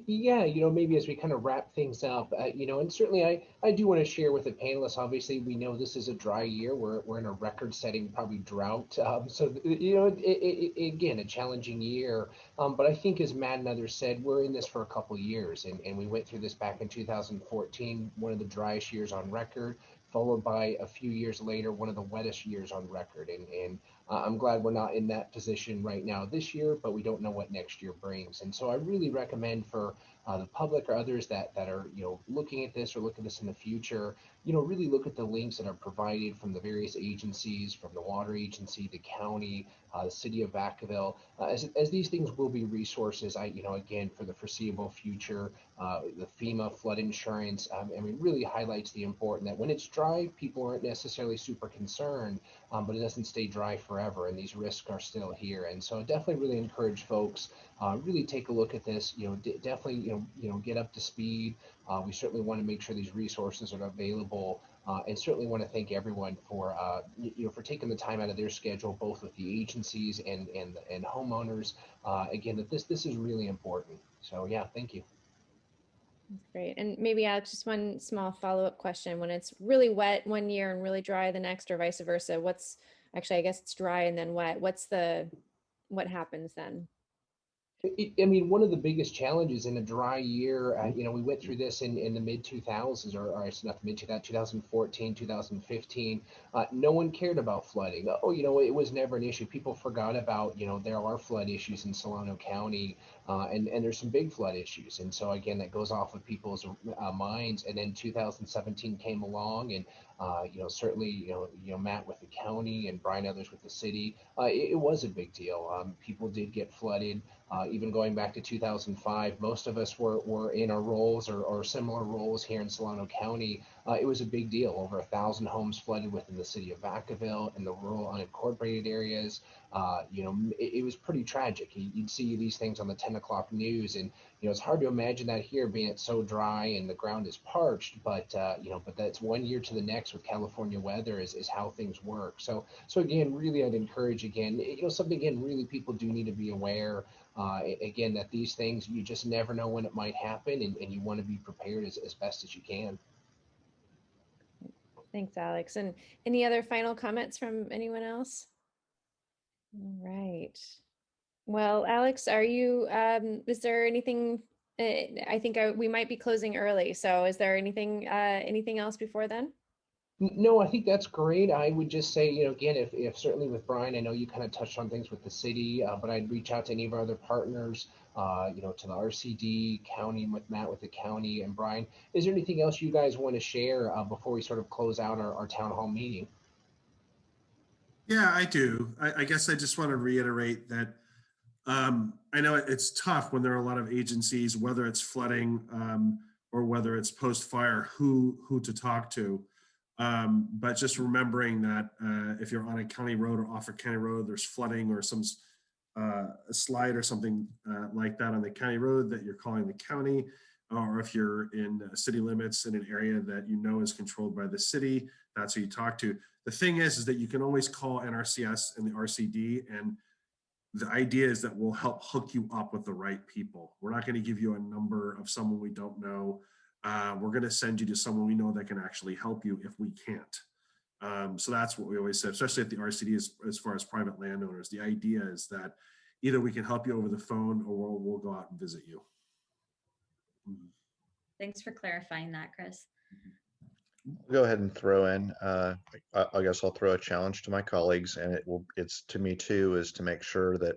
Yeah, maybe as we kind of wrap things up, and certainly I do want to share with the panelists. Obviously, we know this is a dry year. We're in a record-setting probably drought. So again, a challenging year. But I think, as Matt and others said, we're in this for a couple of years, and we went through this back in 2014, one of the driest years on record, followed by a few years later, one of the wettest years on record. And I'm glad we're not in that position right now this year, but we don't know what next year brings. And so I really recommend for the public or others that are looking at this or look at this in the future, really look at the links that are provided from the various agencies, from the water agency, the county, the city of Vacaville, as these things will be resources. Again, for the foreseeable future, the FEMA flood insurance, it really highlights the importance that when it's dry, people aren't necessarily super concerned, but it doesn't stay dry forever, and these risks are still here. And so I definitely really encourage folks, really take a look at this, definitely, get up to speed. We certainly want to make sure these resources are available, and certainly want to thank everyone for, for taking the time out of their schedule, both with the agencies and homeowners. Again, that this is really important. So yeah, thank you. That's great. And maybe Alex, just one small follow-up question. When it's really wet one year and really dry the next, or vice versa, I guess it's dry and then wet. What happens then? I mean, one of the biggest challenges in a dry year, you know, we went through this in the mid 2000s, or it's not the mid 2014, 2015. No one cared about flooding. Oh, you know, it was never an issue. People forgot about, you know, there are flood issues in Solano County, and there's some big flood issues. And so again, that goes off of people's minds. And then 2017 came along, and you know, certainly, you know, Matt with the county and Brian others with the city, it was a big deal. People did get flooded. Even going back to 2005, most of us were in our roles or similar roles here in Solano County. It was a big deal. Over 1,000 homes flooded within the city of Vacaville and the rural unincorporated areas. You know, it was pretty tragic. You'd see these things on the 10 o'clock news, and you know, it's hard to imagine that here, being it so dry and the ground is parched. But you know, but that's one year to the next with California weather is how things work. So again, really, I'd encourage again, you know, something again, really people do need to be aware. Again, that these things, you just never know when it might happen, and you want to be prepared as best as you can. Thanks, Alex. And any other final comments from anyone else? All right. Well, Alex, are you, is there anything, I think we might be closing early. So is there anything else before then? No, I think that's great. I would just say, you know, again, if certainly with Brian, I know you kind of touched on things with the city, but I'd reach out to any of our other partners, you know, to the RCD, county, with Matt with the county, and Brian. Is there anything else you guys want to share before we sort of close out our town hall meeting? Yeah, I do. I guess I just want to reiterate that I know it's tough when there are a lot of agencies, whether it's flooding or whether it's post-fire, who to talk to. But just remembering that if you're on a county road or off a county road, there's flooding or some slide or something like that on the county road, that you're calling the county. Or if you're in city limits in an area that you know is controlled by the city, that's who you talk to. The thing is that you can always call NRCS and the RCD, and the idea is that we'll help hook you up with the right people. We're not going to give you a number of someone we don't know. We're going to send you to someone we know that can actually help you if we can't. So that's what we always say, especially at the RCD, as far as private landowners. The idea is that either we can help you over the phone, or we'll go out and visit you. Thanks for clarifying that, Chris. I'll go ahead and throw in, I guess I'll throw a challenge to my colleagues, and it's to me too, is to make sure that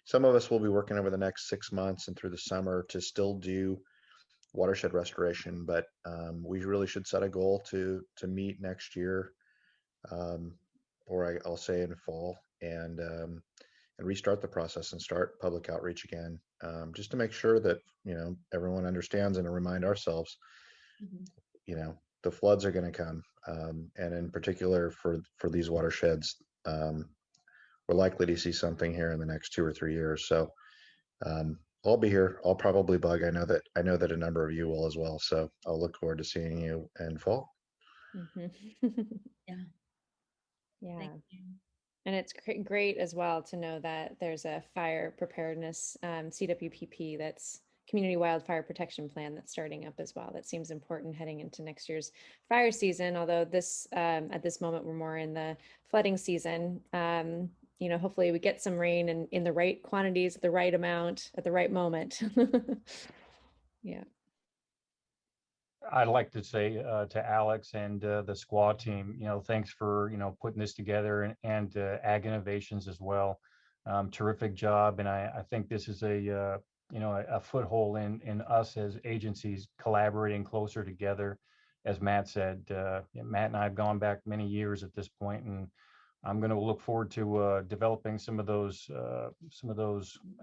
some of us will be working over the next 6 months and through the summer to still do watershed restoration, but we really should set a goal to meet next year, or I'll say in fall, and restart the process and start public outreach again, just to make sure that, you know, everyone understands, and to remind ourselves, you know, the floods are going to come, and in particular for these watersheds, we're likely to see something here in the next 2 or 3 years. So I'll be here. I'll probably bug. I know that a number of you will as well. So I'll look forward to seeing you in fall. Yeah. Yeah. Thank you. And it's great as well to know that there's a fire preparedness CWPP, that's Community Wildfire Protection Plan, that's starting up as well. That seems important heading into next year's fire season. Although this at this moment we're more in the flooding season. You know, hopefully we get some rain in the right quantities, at the right amount, at the right moment. Yeah. I'd like to say to Alex and the squad team, you know, thanks for, you know, putting this together, and Ag Innovations as well. Terrific job. And I think this is a, you know, a foothold in us as agencies collaborating closer together. As Matt said, Matt and I have gone back many years at this point, and I'm going to look forward to developing some of those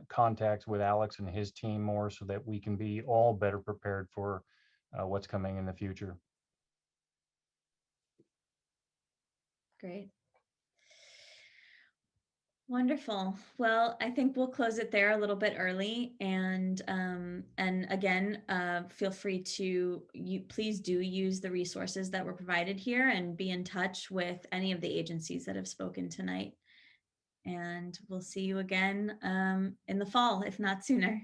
contacts with Alex and his team more, so that we can be all better prepared for what's coming in the future. Great. Wonderful. Well, I think we'll close it there a little bit early, and again, feel free to please do use the resources that were provided here, and be in touch with any of the agencies that have spoken tonight. And we'll see you again in the fall, if not sooner.